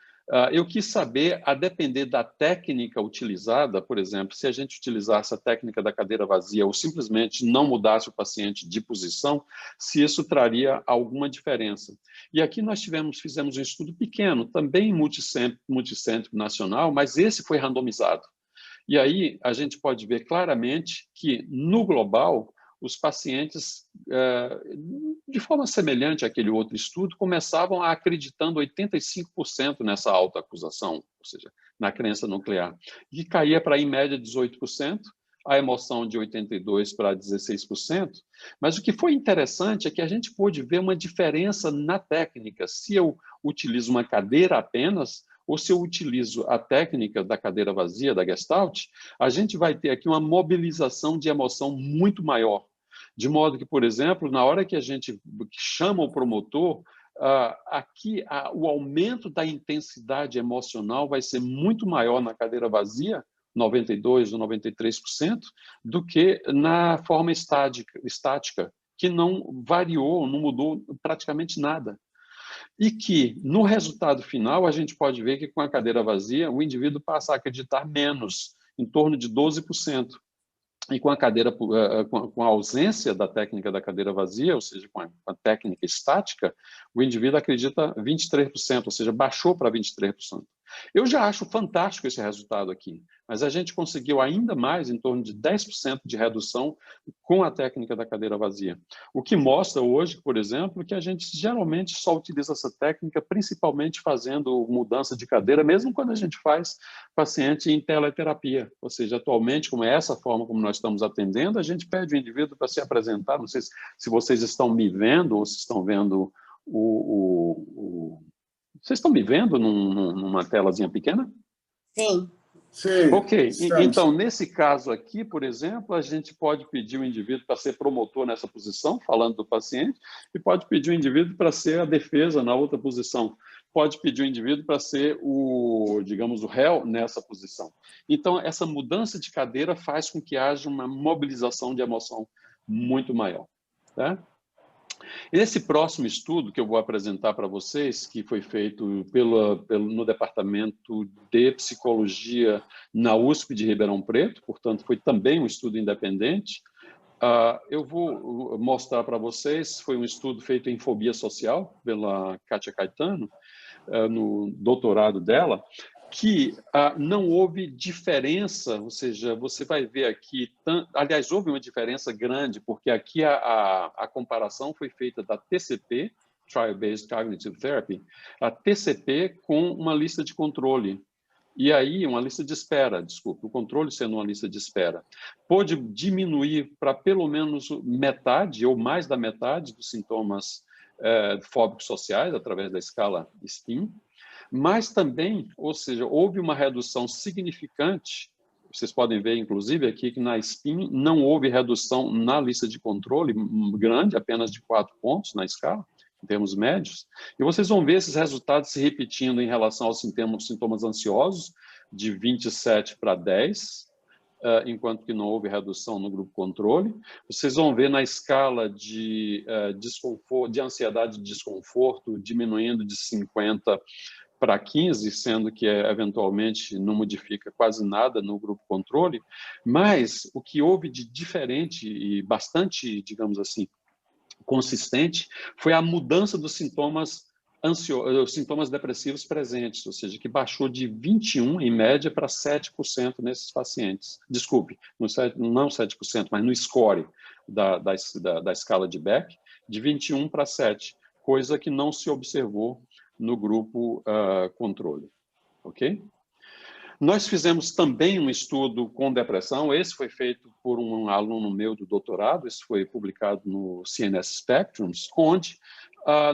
eu quis saber, a depender da técnica utilizada, por exemplo, se a gente utilizasse a técnica da cadeira vazia ou simplesmente não mudasse o paciente de posição, se isso traria alguma diferença. E aqui nós fizemos um estudo pequeno, também multicêntrico nacional, mas esse foi randomizado. E aí a gente pode ver claramente que, no global, os pacientes, de forma semelhante àquele outro estudo, começavam acreditando 85% nessa autoacusação, ou seja, na crença nuclear, e caía para, em média, 18%, a emoção de 82% para 16%, mas o que foi interessante é que a gente pôde ver uma diferença na técnica. Se eu utilizo uma cadeira apenas, ou se eu utilizo a técnica da cadeira vazia, da Gestalt, a gente vai ter aqui uma mobilização de emoção muito maior. De modo que, por exemplo, na hora que a gente chama o promotor, aqui o aumento da intensidade emocional vai ser muito maior na cadeira vazia, 92% ou 93%, do que na forma estática, que não variou, não mudou praticamente nada. E que, no resultado final, a gente pode ver que com a cadeira vazia, o indivíduo passa a acreditar menos, em torno de 12%. E com com a ausência da técnica da cadeira vazia, ou seja, com a técnica estática, o indivíduo acredita 23%, ou seja, baixou para 23%. Eu já acho fantástico esse resultado aqui, mas a gente conseguiu ainda mais, em torno de 10% de redução com a técnica da cadeira vazia. O que mostra hoje, por exemplo, que a gente geralmente só utiliza essa técnica principalmente fazendo mudança de cadeira, mesmo quando a gente faz paciente em teleterapia. Ou seja, atualmente, como é essa forma como nós estamos atendendo, a gente pede o indivíduo para se apresentar. Não sei se vocês estão me vendo ou se estão vendo Vocês estão me vendo numa telazinha pequena? Sim. Sim. Ok, Estamos. então, nesse caso aqui, por exemplo, a gente pode pedir o indivíduo para ser promotor nessa posição, falando do paciente, e pode pedir o indivíduo para ser a defesa na outra posição. Pode pedir o indivíduo para ser digamos, o réu nessa posição. Então, essa mudança de cadeira faz com que haja uma mobilização de emoção muito maior. Tá? Esse próximo estudo que eu vou apresentar para vocês, que foi feito no Departamento de Psicologia na USP de Ribeirão Preto, portanto, foi também um estudo independente. Eu vou mostrar para vocês, foi um estudo feito em fobia social pela Kátia Caetano, no doutorado dela, que não houve diferença, ou seja, você vai ver aqui, aliás, houve uma diferença grande, porque aqui a comparação foi feita da TCP, Trial-Based Cognitive Therapy, a TCP com uma lista de controle. E aí, uma lista de espera, desculpa, o controle sendo uma lista de espera. Pôde diminuir para pelo menos metade, ou mais da metade, dos sintomas fóbicos sociais, através da escala SPIN, mas também, ou seja, houve uma redução significante, vocês podem ver, inclusive, aqui que na SPIN não houve redução na lista de controle grande, apenas de 4 pontos na escala, em termos médios, e vocês vão ver esses resultados se repetindo em relação aos sintomas ansiosos, de 27 para 10, enquanto que não houve redução no grupo controle. Vocês vão ver na escala de desconforto, de ansiedade e desconforto, diminuindo de 50 para 15, sendo que eventualmente não modifica quase nada no grupo controle, mas o que houve de diferente e bastante, digamos assim, consistente, foi a mudança dos sintomas depressivos presentes, ou seja, que baixou de 21, em média, para 7% nesses pacientes. Desculpe, não 7%, mas no score da escala de Beck, de 21 para 7, coisa que não se observou no grupo controle. Ok? Nós fizemos também um estudo com depressão, esse foi feito por um aluno meu do doutorado, esse foi publicado no CNS Spectrums, onde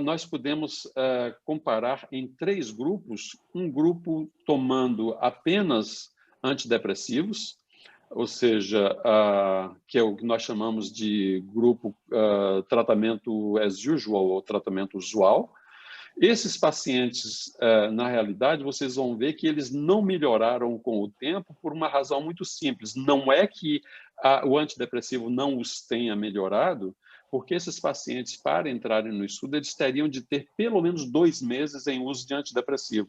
nós pudemos comparar em 3 grupos, um grupo tomando apenas antidepressivos, ou seja, que é o que nós chamamos de grupo tratamento as usual, ou tratamento usual. Esses pacientes, na realidade, vocês vão ver que eles não melhoraram com o tempo por uma razão muito simples. Não é que o antidepressivo não os tenha melhorado, porque esses pacientes, para entrarem no estudo, eles teriam de ter pelo menos 2 meses em uso de antidepressivo.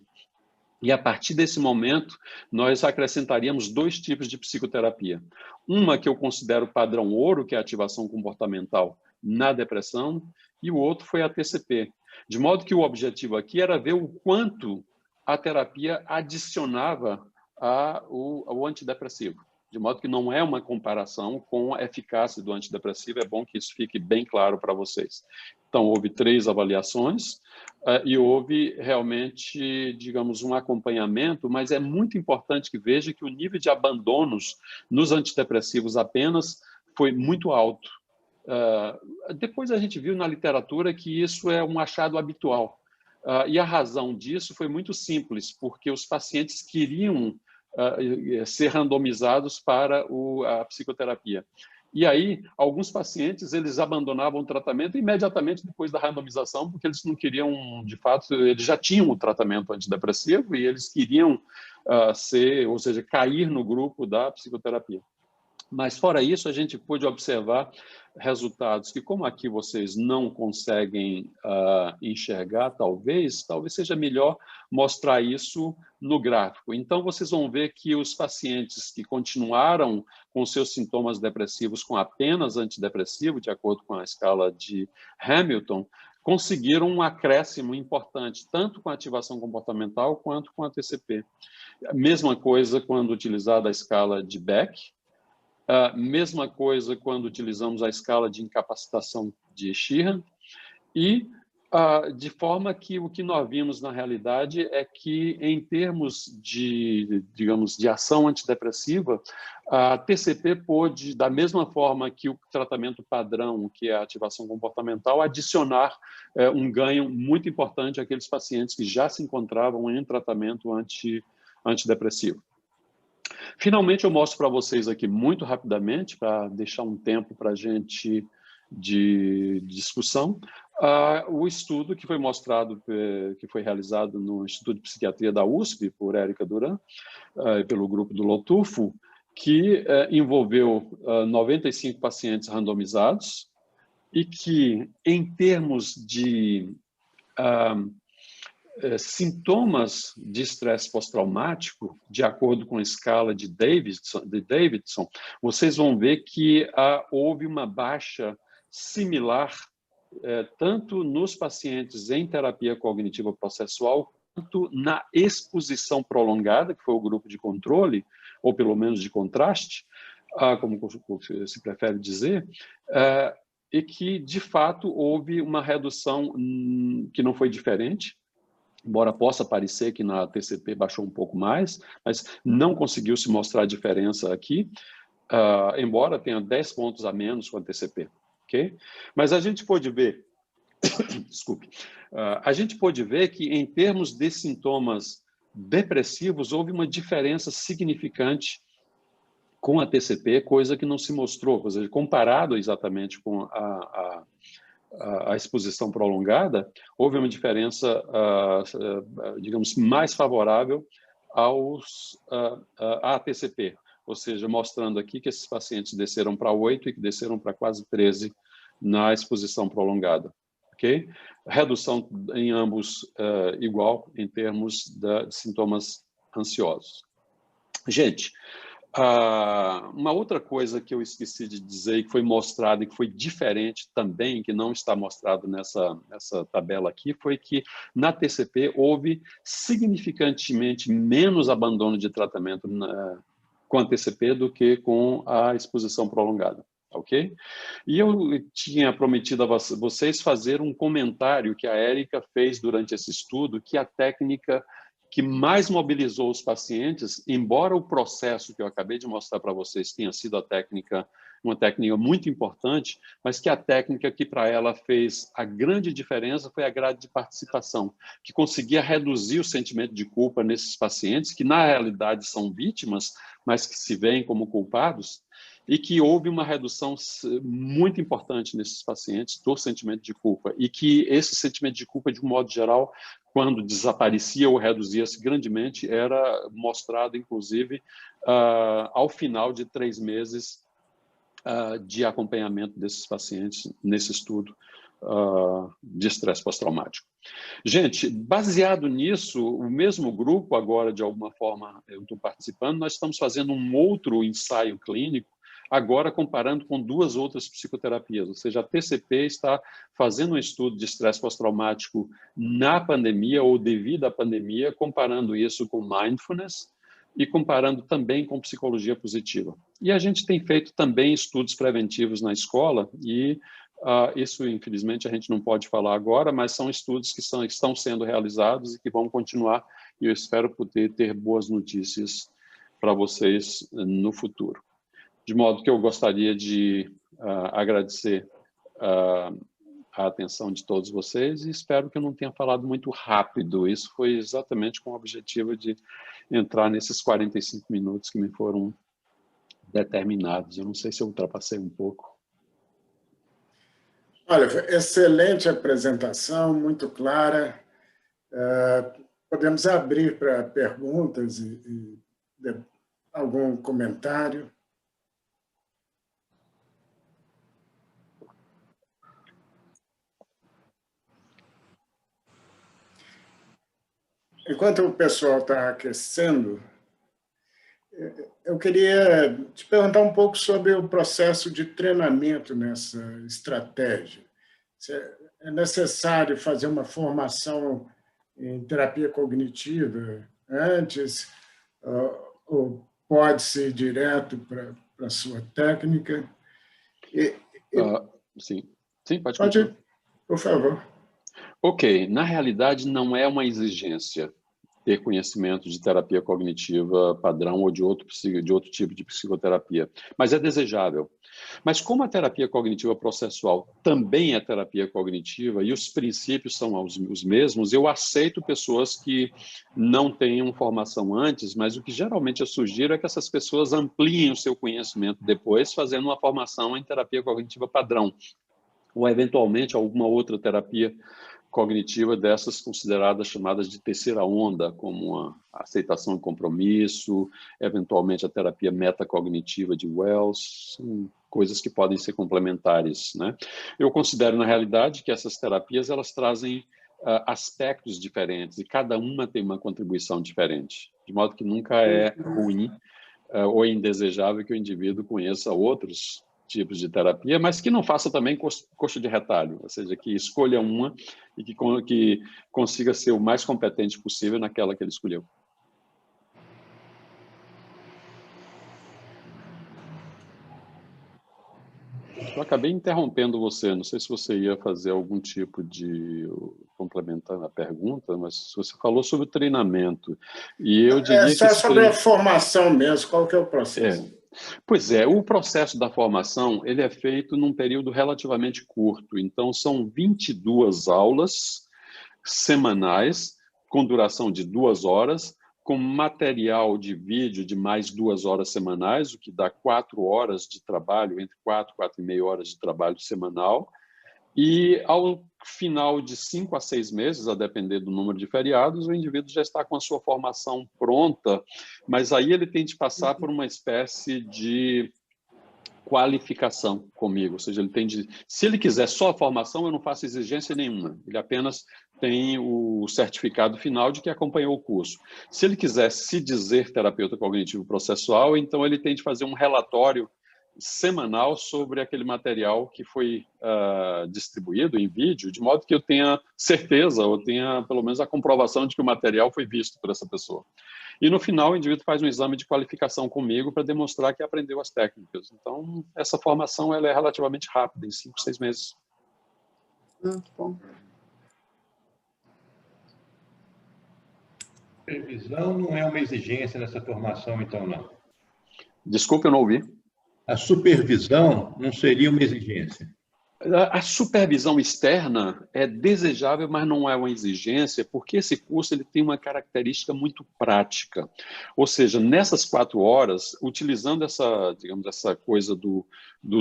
E, a partir desse momento, nós acrescentaríamos 2 tipos de psicoterapia. Uma que eu considero padrão ouro, que é a ativação comportamental na depressão, e o outro foi a TCP. De modo que o objetivo aqui era ver o quanto a terapia adicionava ao antidepressivo. De modo que não é uma comparação com a eficácia do antidepressivo, é bom que isso fique bem claro para vocês. Então, houve 3 avaliações e houve realmente, digamos, um acompanhamento, mas é muito importante que veja que o nível de abandonos nos antidepressivos apenas foi muito alto. Depois a gente viu na literatura que isso é um achado habitual. E a razão disso foi muito simples, porque os pacientes queriam ser randomizados para a psicoterapia. E aí, alguns pacientes, eles abandonavam o tratamento imediatamente depois da randomização, porque eles não queriam, de fato, eles já tinham o tratamento antidepressivo e eles queriam ou seja, cair no grupo da psicoterapia. Mas, fora isso, a gente pôde observar resultados que, como aqui vocês não conseguem enxergar, talvez seja melhor mostrar isso no gráfico. Então, vocês vão ver que os pacientes que continuaram com seus sintomas depressivos com apenas antidepressivo, de acordo com a escala de Hamilton, conseguiram um acréscimo importante, tanto com a ativação comportamental quanto com a TCP. A mesma coisa quando utilizada a escala de Beck, mesma coisa quando utilizamos a escala de incapacitação de Sheehan, e de forma que o que nós vimos na realidade é que, em termos de, digamos, de ação antidepressiva, a TCP pôde, da mesma forma que o tratamento padrão, que é a ativação comportamental, adicionar um ganho muito importante àqueles pacientes que já se encontravam em tratamento antidepressivo. Finalmente, eu mostro para vocês aqui muito rapidamente, para deixar um tempo para a gente de discussão, o estudo que foi mostrado, que foi realizado no Instituto de Psiquiatria da USP, por Érica Duran, pelo grupo do Lotufo, que envolveu 95 pacientes randomizados e que, em termos de sintomas de estresse pós-traumático, de acordo com a escala de Davidson, vocês vão ver que houve uma baixa similar tanto nos pacientes em terapia cognitiva processual na exposição prolongada, que foi o grupo de controle, ou pelo menos de contraste, como se prefere dizer, e que, de fato, houve uma redução que não foi diferente, embora possa parecer que na TCP baixou um pouco mais, mas não conseguiu se mostrar a diferença aqui, embora tenha 10 pontos a menos com a TCP. Okay? Mas a gente pôde ver, desculpe, a gente pôde ver que, em termos de sintomas depressivos, houve uma diferença significante com a TCP, coisa que não se mostrou, ou seja, comparado exatamente com a exposição prolongada, houve uma diferença, digamos, mais favorável à TCP, ou seja, mostrando aqui que esses pacientes desceram para 8 e que desceram para quase 13 na exposição prolongada. Okay? Redução em ambos igual em termos de sintomas ansiosos. Gente, uma outra coisa que eu esqueci de dizer e que foi mostrado e que foi diferente também, que não está mostrado nessa tabela aqui, foi que na TCP houve significantemente menos abandono de tratamento com a TCP do que com a exposição prolongada. Ok? E eu tinha prometido a vocês fazer um comentário que a Érica fez durante esse estudo, que a técnica que mais mobilizou os pacientes, embora o processo que eu acabei de mostrar para vocês tenha sido uma técnica muito importante, mas que a técnica que para ela fez a grande diferença foi a grade de participação, que conseguia reduzir o sentimento de culpa nesses pacientes, que na realidade são vítimas, mas que se veem como culpados, e que houve uma redução muito importante nesses pacientes do sentimento de culpa, e que esse sentimento de culpa, de um modo geral, quando desaparecia ou reduzia-se grandemente, era mostrado, inclusive, ao final de 3 meses de acompanhamento desses pacientes nesse estudo de estresse pós-traumático. Gente, baseado nisso, o mesmo grupo, agora, de alguma forma, eu estou participando, nós estamos fazendo um outro ensaio clínico, agora comparando com 2 outras psicoterapias, ou seja, a TCP está fazendo um estudo de estresse pós-traumático na pandemia ou devido à pandemia, comparando isso com mindfulness e comparando também com psicologia positiva. E a gente tem feito também estudos preventivos na escola e isso, infelizmente, a gente não pode falar agora, mas são estudos que estão sendo realizados e que vão continuar, e eu espero poder ter boas notícias para vocês no futuro. De modo que eu gostaria de agradecer a atenção de todos vocês e espero que eu não tenha falado muito rápido. Isso foi exatamente com o objetivo de entrar nesses 45 minutos que me foram determinados. Eu não sei se eu ultrapassei um pouco. Olha, excelente apresentação, muito clara. Podemos abrir para perguntas e algum comentário. Enquanto o pessoal está aquecendo, eu queria te perguntar um pouco sobre o processo de treinamento nessa estratégia. É necessário fazer uma formação em terapia cognitiva antes, ou pode-se ir direto para a sua técnica? Sim, pode continuar. Por favor. Ok, na realidade não é uma exigência ter conhecimento de terapia cognitiva padrão ou de outro tipo de psicoterapia, mas é desejável. Mas como a terapia cognitiva processual também é terapia cognitiva e os princípios são os mesmos, eu aceito pessoas que não tenham formação antes, mas o que geralmente eu sugiro é que essas pessoas ampliem o seu conhecimento depois, fazendo uma formação em terapia cognitiva padrão, ou eventualmente alguma outra terapia cognitiva dessas consideradas chamadas de terceira onda, como a aceitação e compromisso, eventualmente a terapia metacognitiva de Wells, são coisas que podem ser complementares, né? Eu considero, na realidade, que essas terapias elas trazem aspectos diferentes e cada uma tem uma contribuição diferente, de modo que nunca é ruim ou indesejável que o indivíduo conheça outros tipos de terapia, mas que não faça também coxa de retalho, ou seja, que escolha uma e que consiga ser o mais competente possível naquela que ele escolheu. Eu acabei interrompendo você, não sei se você ia fazer algum tipo de complementar na pergunta, mas você falou sobre o treinamento, e eu diria que... Só sobre a formação mesmo, qual que é o processo? Pois é, o processo da formação ele é feito num período relativamente curto, então são 22 aulas semanais, com duração de 2 horas, com material de vídeo de mais 2 horas semanais, o que dá 4 horas de trabalho, entre 4 e 4,5 horas de trabalho semanal. E ao final de 5 a 6 meses, a depender do número de feriados, o indivíduo já está com a sua formação pronta, mas aí ele tem de passar por uma espécie de qualificação comigo, ou seja, ele tem de, se ele quiser só a formação, eu não faço exigência nenhuma, ele apenas tem o certificado final de que acompanhou o curso. Se ele quiser se dizer terapeuta cognitivo processual, então ele tem de fazer um relatório semanal sobre aquele material que foi distribuído em vídeo, de modo que eu tenha certeza, ou tenha pelo menos a comprovação de que o material foi visto por essa pessoa. E no final o indivíduo faz um exame de qualificação comigo para demonstrar que aprendeu as técnicas. Então, essa formação ela é relativamente rápida, em 5, 6 meses. Muito bom. Supervisão não é uma exigência nessa formação, então, não? Desculpe, eu não ouvi. A supervisão não seria uma exigência? A supervisão externa é desejável, mas não é uma exigência, porque esse curso ele tem uma característica muito prática. Ou seja, nessas 4 horas, utilizando essa, digamos, essa coisa do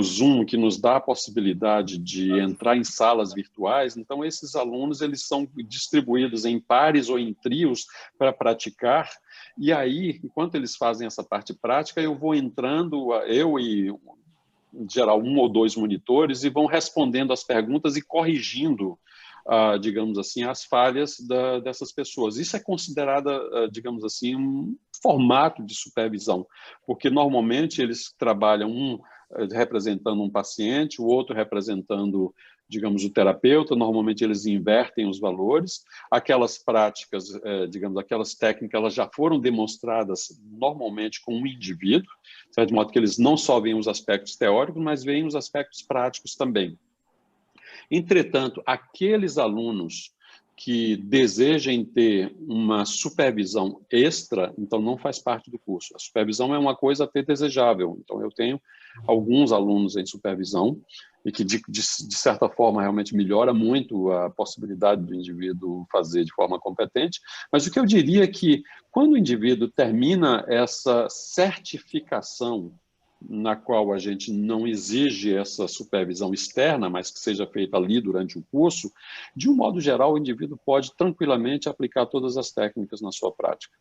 Zoom, que nos dá a possibilidade de entrar em salas virtuais, então esses alunos eles são distribuídos em pares ou em trios para praticar, e aí, enquanto eles fazem essa parte prática, eu vou entrando, eu e em geral, 1 ou 2 monitores, e vão respondendo as perguntas e corrigindo, digamos assim, as falhas dessas pessoas. Isso é considerada, digamos assim, um formato de supervisão, porque normalmente eles trabalham um representando um paciente, o outro representando, digamos, o terapeuta. Normalmente eles invertem os valores. Aquelas práticas, digamos, aquelas técnicas, elas já foram demonstradas normalmente com um indivíduo, de modo que eles não só veem os aspectos teóricos, mas veem os aspectos práticos também. Entretanto, aqueles alunos que desejem ter uma supervisão extra, então não faz parte do curso. A supervisão é uma coisa até desejável. Então, eu tenho alguns alunos em supervisão e que, de certa forma, realmente melhora muito a possibilidade do indivíduo fazer de forma competente. Mas o que eu diria é que, quando o indivíduo termina essa certificação, na qual a gente não exige essa supervisão externa, mas que seja feita ali durante o curso, de um modo geral, o indivíduo pode tranquilamente aplicar todas as técnicas na sua prática.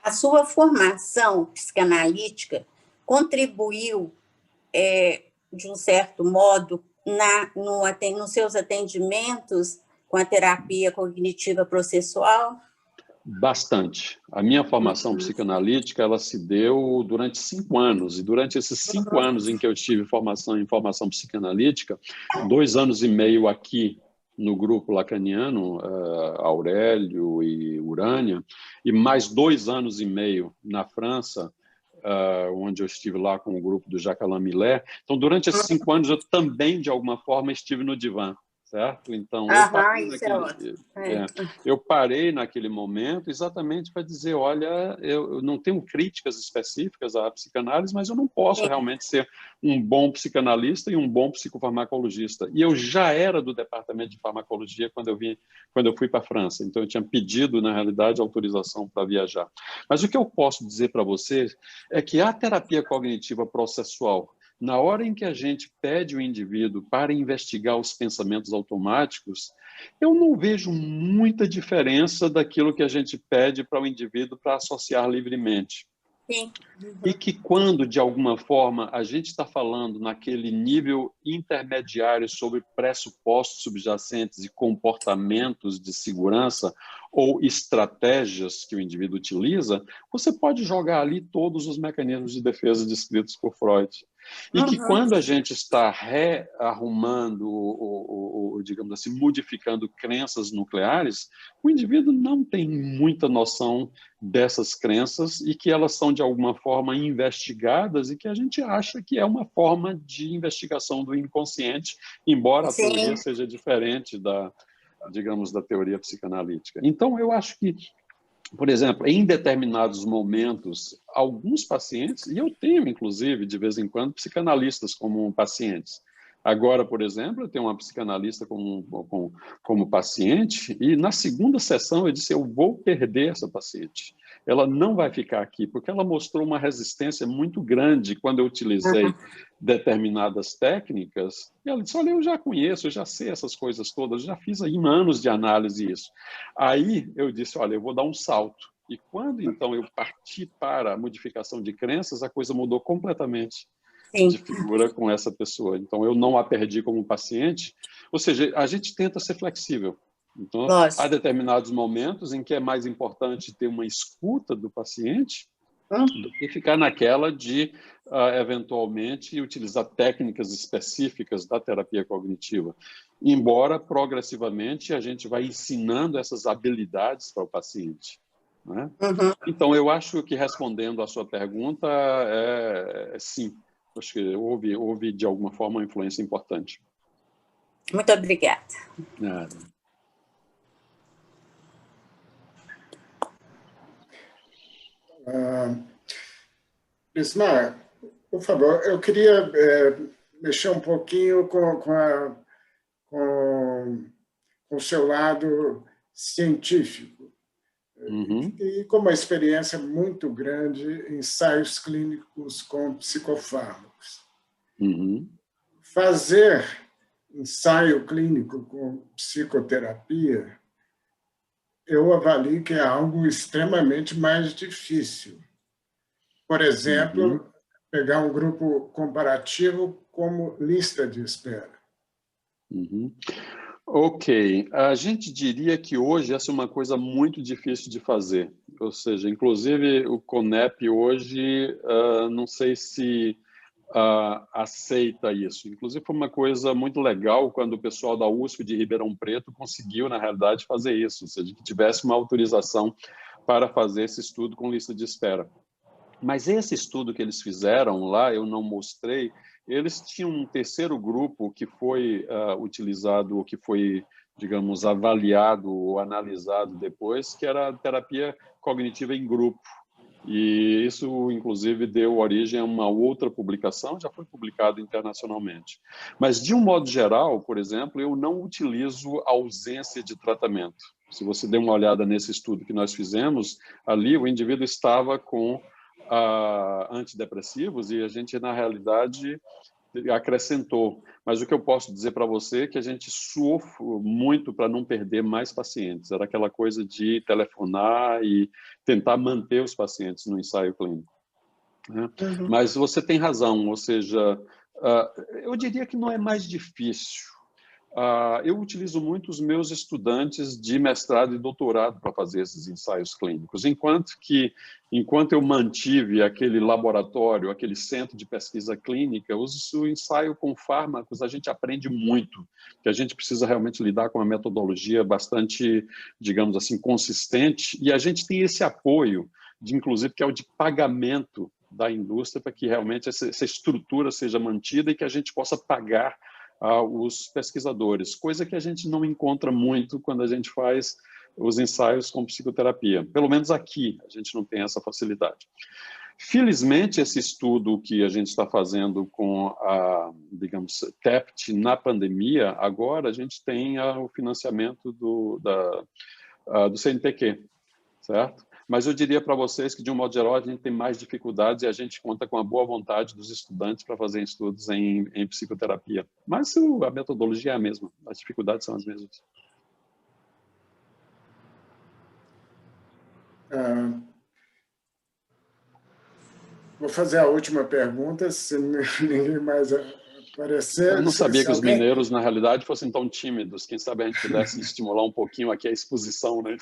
A sua formação psicanalítica contribuiu, de um certo modo, nos seus atendimentos com a terapia cognitiva processual? Bastante. A minha formação psicanalítica ela se deu durante 5 anos, e durante esses 5 anos em que eu tive formação em formação psicanalítica, 2 anos e meio aqui no grupo lacaniano, Aurélio e Urânia, e mais 2 anos e meio na França, onde eu estive lá com o grupo do Jacques Alain Millet. Então, durante esses 5 anos, eu também, de alguma forma, estive no divã. Certo? Então, eu parei naquele momento exatamente para dizer, olha, eu não tenho críticas específicas à psicanálise, mas eu não posso realmente ser um bom psicanalista e um bom psicofarmacologista. E eu já era do departamento de farmacologia quando eu fui para a França. Então, eu tinha pedido, na realidade, autorização para viajar. Mas o que eu posso dizer para vocês é que a terapia cognitiva processual, na hora em que a gente pede o indivíduo para investigar os pensamentos automáticos, eu não vejo muita diferença daquilo que a gente pede para o indivíduo para associar livremente. Sim. E que quando, de alguma forma, a gente está falando naquele nível intermediário sobre pressupostos subjacentes e comportamentos de segurança ou estratégias que o indivíduo utiliza, você pode jogar ali todos os mecanismos de defesa descritos por Freud. E que quando a gente está rearrumando, ou, digamos assim, modificando crenças nucleares, o indivíduo não tem muita noção dessas crenças e que elas são, de alguma forma, investigadas e que a gente acha que é uma forma de investigação do inconsciente, embora a Sim. teoria seja diferente da, digamos, da teoria psicanalítica. Então, eu acho que, por exemplo, em determinados momentos, alguns pacientes, e eu tenho, inclusive, de vez em quando, psicanalistas como pacientes. Agora, por exemplo, eu tenho uma psicanalista como paciente, e na segunda sessão eu disse, eu vou perder essa paciente. Ela não vai ficar aqui, porque ela mostrou uma resistência muito grande quando eu utilizei determinadas técnicas. E ela disse, olha, eu já conheço, eu já sei essas coisas todas, eu já fiz aí anos de análise isso. Aí eu disse, olha, eu vou dar um salto. E quando, então, eu parti para a modificação de crenças, a coisa mudou completamente de figura com essa pessoa. Então, eu não a perdi como paciente. Ou seja, a gente tenta ser flexível. Então, há determinados momentos em que é mais importante ter uma escuta do paciente do que ficar naquela de, eventualmente, utilizar técnicas específicas da terapia cognitiva. Embora, progressivamente, a gente vai ensinando essas habilidades para o paciente. Né? Então, eu acho que, respondendo à sua pergunta, sim. Acho que houve, de alguma forma, uma influência importante. Muito obrigada. Nada. Ismar, por favor, eu queria mexer um pouquinho com o seu lado científico. E com uma experiência muito grande em ensaios clínicos com psicofármacos. Fazer ensaio clínico com psicoterapia, eu avalio que é algo extremamente mais difícil. Por exemplo, pegar um grupo comparativo como lista de espera. Ok. A gente diria que hoje essa é uma coisa muito difícil de fazer. Ou seja, inclusive o CONEP hoje, não sei se aceita isso. Inclusive foi uma coisa muito legal quando o pessoal da USP de Ribeirão Preto conseguiu, na realidade, fazer isso. Ou seja, que tivesse uma autorização para fazer esse estudo com lista de espera. Mas esse estudo que eles fizeram lá, eu não mostrei, eles tinham um terceiro grupo que foi utilizado, que foi, digamos, avaliado ou analisado depois, que era a terapia cognitiva em grupo. E isso, inclusive, deu origem a uma outra publicação, já foi publicado internacionalmente. Mas, de um modo geral, por exemplo, eu não utilizo ausência de tratamento. Se você der uma olhada nesse estudo que nós fizemos, ali o indivíduo estava com antidepressivos e a gente, na realidade, acrescentou. Mas o que eu posso dizer para você é que a gente sofre muito para não perder mais pacientes. Era aquela coisa de telefonar e tentar manter os pacientes no ensaio clínico. Né? Mas você tem razão, ou seja, eu diria que não é mais difícil. Eu utilizo muito os meus estudantes de mestrado e doutorado para fazer esses ensaios clínicos, enquanto eu mantive aquele laboratório, aquele centro de pesquisa clínica, o ensaio com fármacos, a gente aprende muito, que a gente precisa realmente lidar com uma metodologia bastante, digamos assim, consistente, e a gente tem esse apoio, inclusive, que é o de pagamento da indústria, para que realmente essa estrutura seja mantida e que a gente possa pagar os pesquisadores, coisa que a gente não encontra muito quando a gente faz os ensaios com psicoterapia. Pelo menos aqui, a gente não tem essa facilidade. Felizmente, esse estudo que a gente está fazendo com a, digamos, TEPT na pandemia, agora a gente tem o financiamento do CNPq, certo? Mas eu diria para vocês que, de um modo geral, a gente tem mais dificuldades e a gente conta com a boa vontade dos estudantes para fazer estudos em psicoterapia. Mas a metodologia é a mesma, as dificuldades são as mesmas. Vou fazer a última pergunta, se ninguém mais aparecer. Eu não sabia que os alguém... mineiros, na realidade, fossem tão tímidos. Quem sabe a gente pudesse estimular um pouquinho aqui a exposição, né?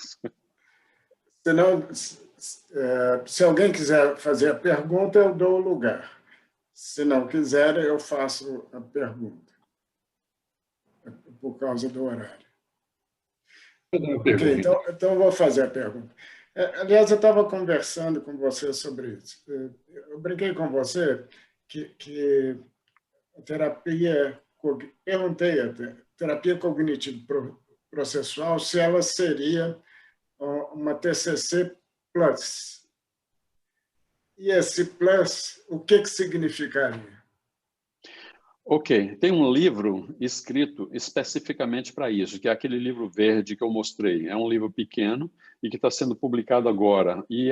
Se alguém quiser fazer a pergunta, eu dou o lugar. Se não quiser, eu faço a pergunta, por causa do horário. Ok, então eu vou fazer a pergunta. Aliás, eu estava conversando com você sobre isso. Eu brinquei com você que a terapia, perguntei a terapia cognitivo-processual se ela seria uma TCC Plus. E esse Plus, o que significaria? Ok, tem um livro escrito especificamente para isso, que é aquele livro verde que eu mostrei. É um livro pequeno e que está sendo publicado agora. E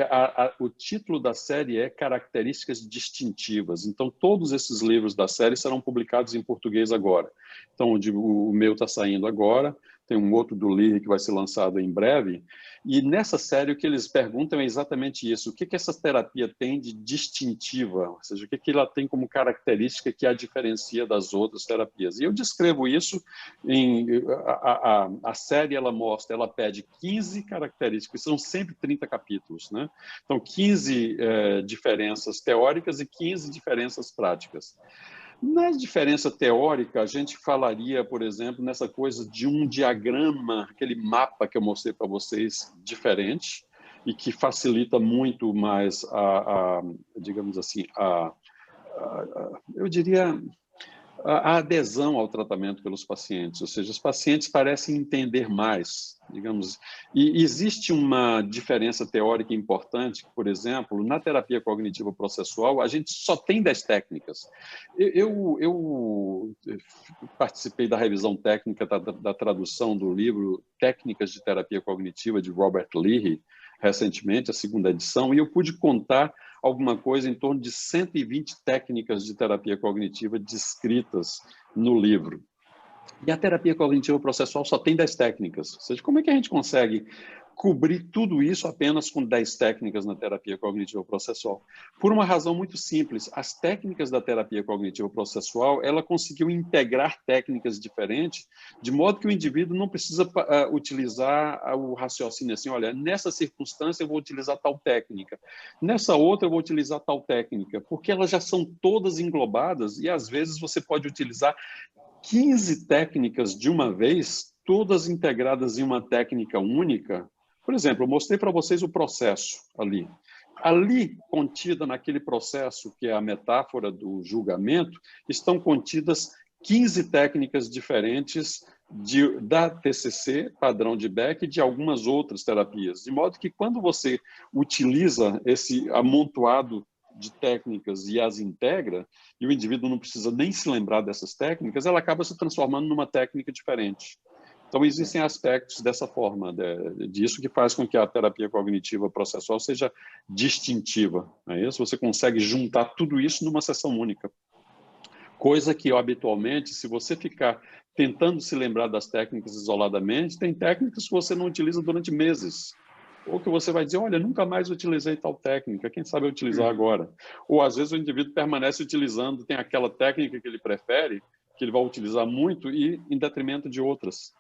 o título da série é Características Distintivas. Então, todos esses livros da série serão publicados em português agora. Então, o meu está saindo agora, tem um outro do Leary que vai ser lançado em breve. E nessa série o que eles perguntam é exatamente isso. O que essa terapia tem de distintiva? Ou seja, o que ela tem como característica que a diferencia das outras terapias? E eu descrevo isso a série ela mostra, ela pede 15 características, são sempre 30 capítulos, né? Então 15 diferenças teóricas e 15 diferenças práticas. Na diferença teórica, a gente falaria, por exemplo, nessa coisa de um diagrama, aquele mapa que eu mostrei para vocês, diferente, e que facilita muito mais digamos assim, eu diria, a adesão ao tratamento pelos pacientes, ou seja, os pacientes parecem entender mais, digamos. E existe uma diferença teórica importante, por exemplo, na terapia cognitiva processual, a gente só tem 10 técnicas. Eu participei da revisão técnica da tradução do livro Técnicas de Terapia Cognitiva, de Robert Leary, recentemente, a segunda edição, e eu pude contar alguma coisa em torno de 120 técnicas de terapia cognitiva descritas no livro. E a terapia cognitiva processual só tem 10 técnicas. Ou seja, como é que a gente consegue cobrir tudo isso apenas com 10 técnicas na terapia cognitiva processual? Por uma razão muito simples. As técnicas da terapia cognitiva processual, ela conseguiu integrar técnicas diferentes, de modo que o indivíduo não precisa utilizar o raciocínio assim, olha, nessa circunstância eu vou utilizar tal técnica, nessa outra eu vou utilizar tal técnica, porque elas já são todas englobadas e às vezes você pode utilizar 15 técnicas de uma vez, todas integradas em uma técnica única. Por exemplo, eu mostrei para vocês o processo ali. Ali, contida naquele processo, que é a metáfora do julgamento, estão contidas 15 técnicas diferentes da TCC, padrão de Beck, e de algumas outras terapias. De modo que, quando você utiliza esse amontoado de técnicas e as integra, e o indivíduo não precisa nem se lembrar dessas técnicas, ela acaba se transformando numa técnica diferente. Então, existem aspectos dessa forma, disso que faz com que a terapia cognitiva processual seja distintiva. Não é isso? Você consegue juntar tudo isso numa sessão única. Coisa que, habitualmente, se você ficar tentando se lembrar das técnicas isoladamente, tem técnicas que você não utiliza durante meses. Ou que você vai dizer, olha, nunca mais utilizei tal técnica, quem sabe eu utilizar agora. Ou, às vezes, o indivíduo permanece utilizando, tem aquela técnica que ele prefere, que ele vai utilizar muito, e em detrimento de outras.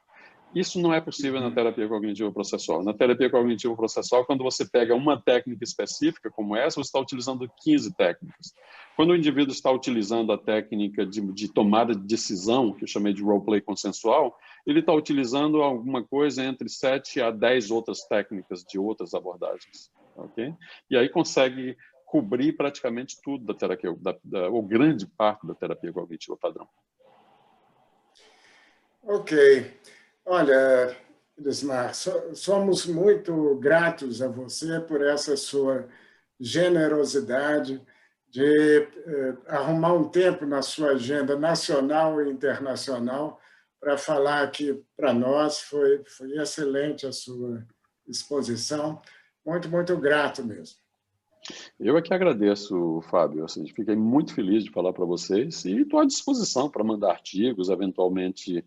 Isso não é possível na terapia cognitiva processual. Na terapia cognitiva processual, quando você pega uma técnica específica como essa, você está utilizando 15 técnicas. Quando o indivíduo está utilizando a técnica de tomada de decisão, que eu chamei de roleplay consensual, ele está utilizando alguma coisa entre 7 a 10 outras técnicas de outras abordagens. Okay? E aí consegue cobrir praticamente tudo da terapia, ou grande parte da terapia cognitiva padrão. Ok. Olha, Elismar, somos muito gratos a você por essa sua generosidade de arrumar um tempo na sua agenda nacional e internacional para falar aqui para nós. Foi excelente a sua exposição. Muito, muito grato mesmo. Eu é que agradeço, Fábio. Assim, fiquei muito feliz de falar para vocês e estou à disposição para mandar artigos, eventualmente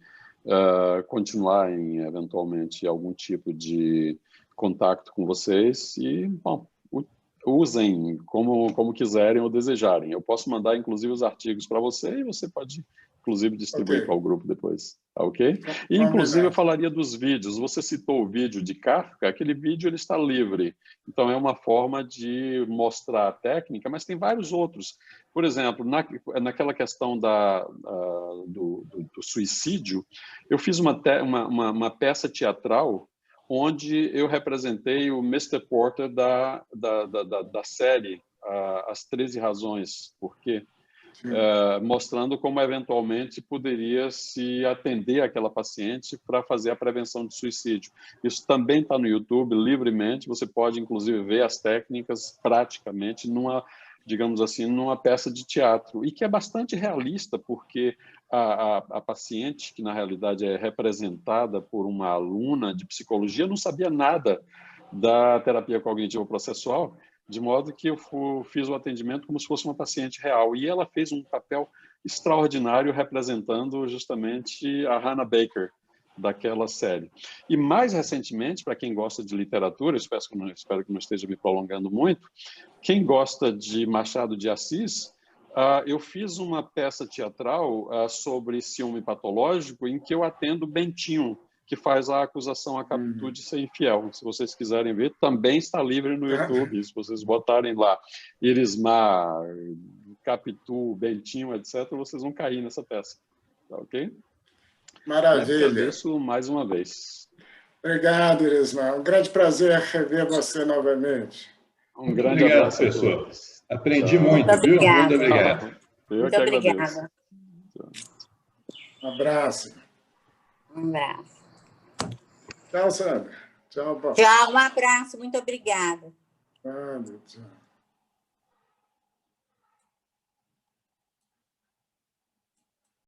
continuar em, eventualmente, algum tipo de contato com vocês. E, bom, usem como quiserem ou desejarem. Eu posso mandar, inclusive, os artigos para você e você pode, inclusive, distribuir para o grupo depois. Tá ok? E, inclusive, eu falaria dos vídeos. Você citou o vídeo de Kafka. Aquele vídeo ele está livre. Então, é uma forma de mostrar a técnica, mas tem vários outros. Por exemplo, naquela questão do suicídio, eu fiz uma peça teatral onde eu representei o Mr. Porter da série As 13 Razões Por Quê, mostrando como eventualmente poderia se atender àquela paciente para fazer a prevenção de suicídio. Isso também está no YouTube livremente, você pode inclusive ver as técnicas praticamente digamos assim, numa peça de teatro, e que é bastante realista, porque a paciente, que na realidade é representada por uma aluna de psicologia, não sabia nada da terapia cognitivo-processual, de modo que eu fiz o atendimento como se fosse uma paciente real, e ela fez um papel extraordinário representando justamente a Hannah Baker, daquela série. E mais recentemente, para quem gosta de literatura, espero que não esteja me prolongando muito, quem gosta de Machado de Assis, eu fiz uma peça teatral sobre ciúme patológico em que eu atendo Bentinho, que faz a acusação a Capitu de ser infiel. Se vocês quiserem ver, também está livre no YouTube. Se vocês botarem lá Irismar, Capitu, Bentinho, etc., vocês vão cair nessa peça. Tá ok? Maravilha. Agradeço mais uma vez. Obrigado, Irismar. Um grande prazer rever você novamente. Um grande abraço, professor. Aprendi muito, viu? Muito obrigado. Muito obrigada. Um abraço. Um abraço. Tchau, Sandra. Tchau, Paulo. Tchau, um abraço. Muito obrigada. Tchau.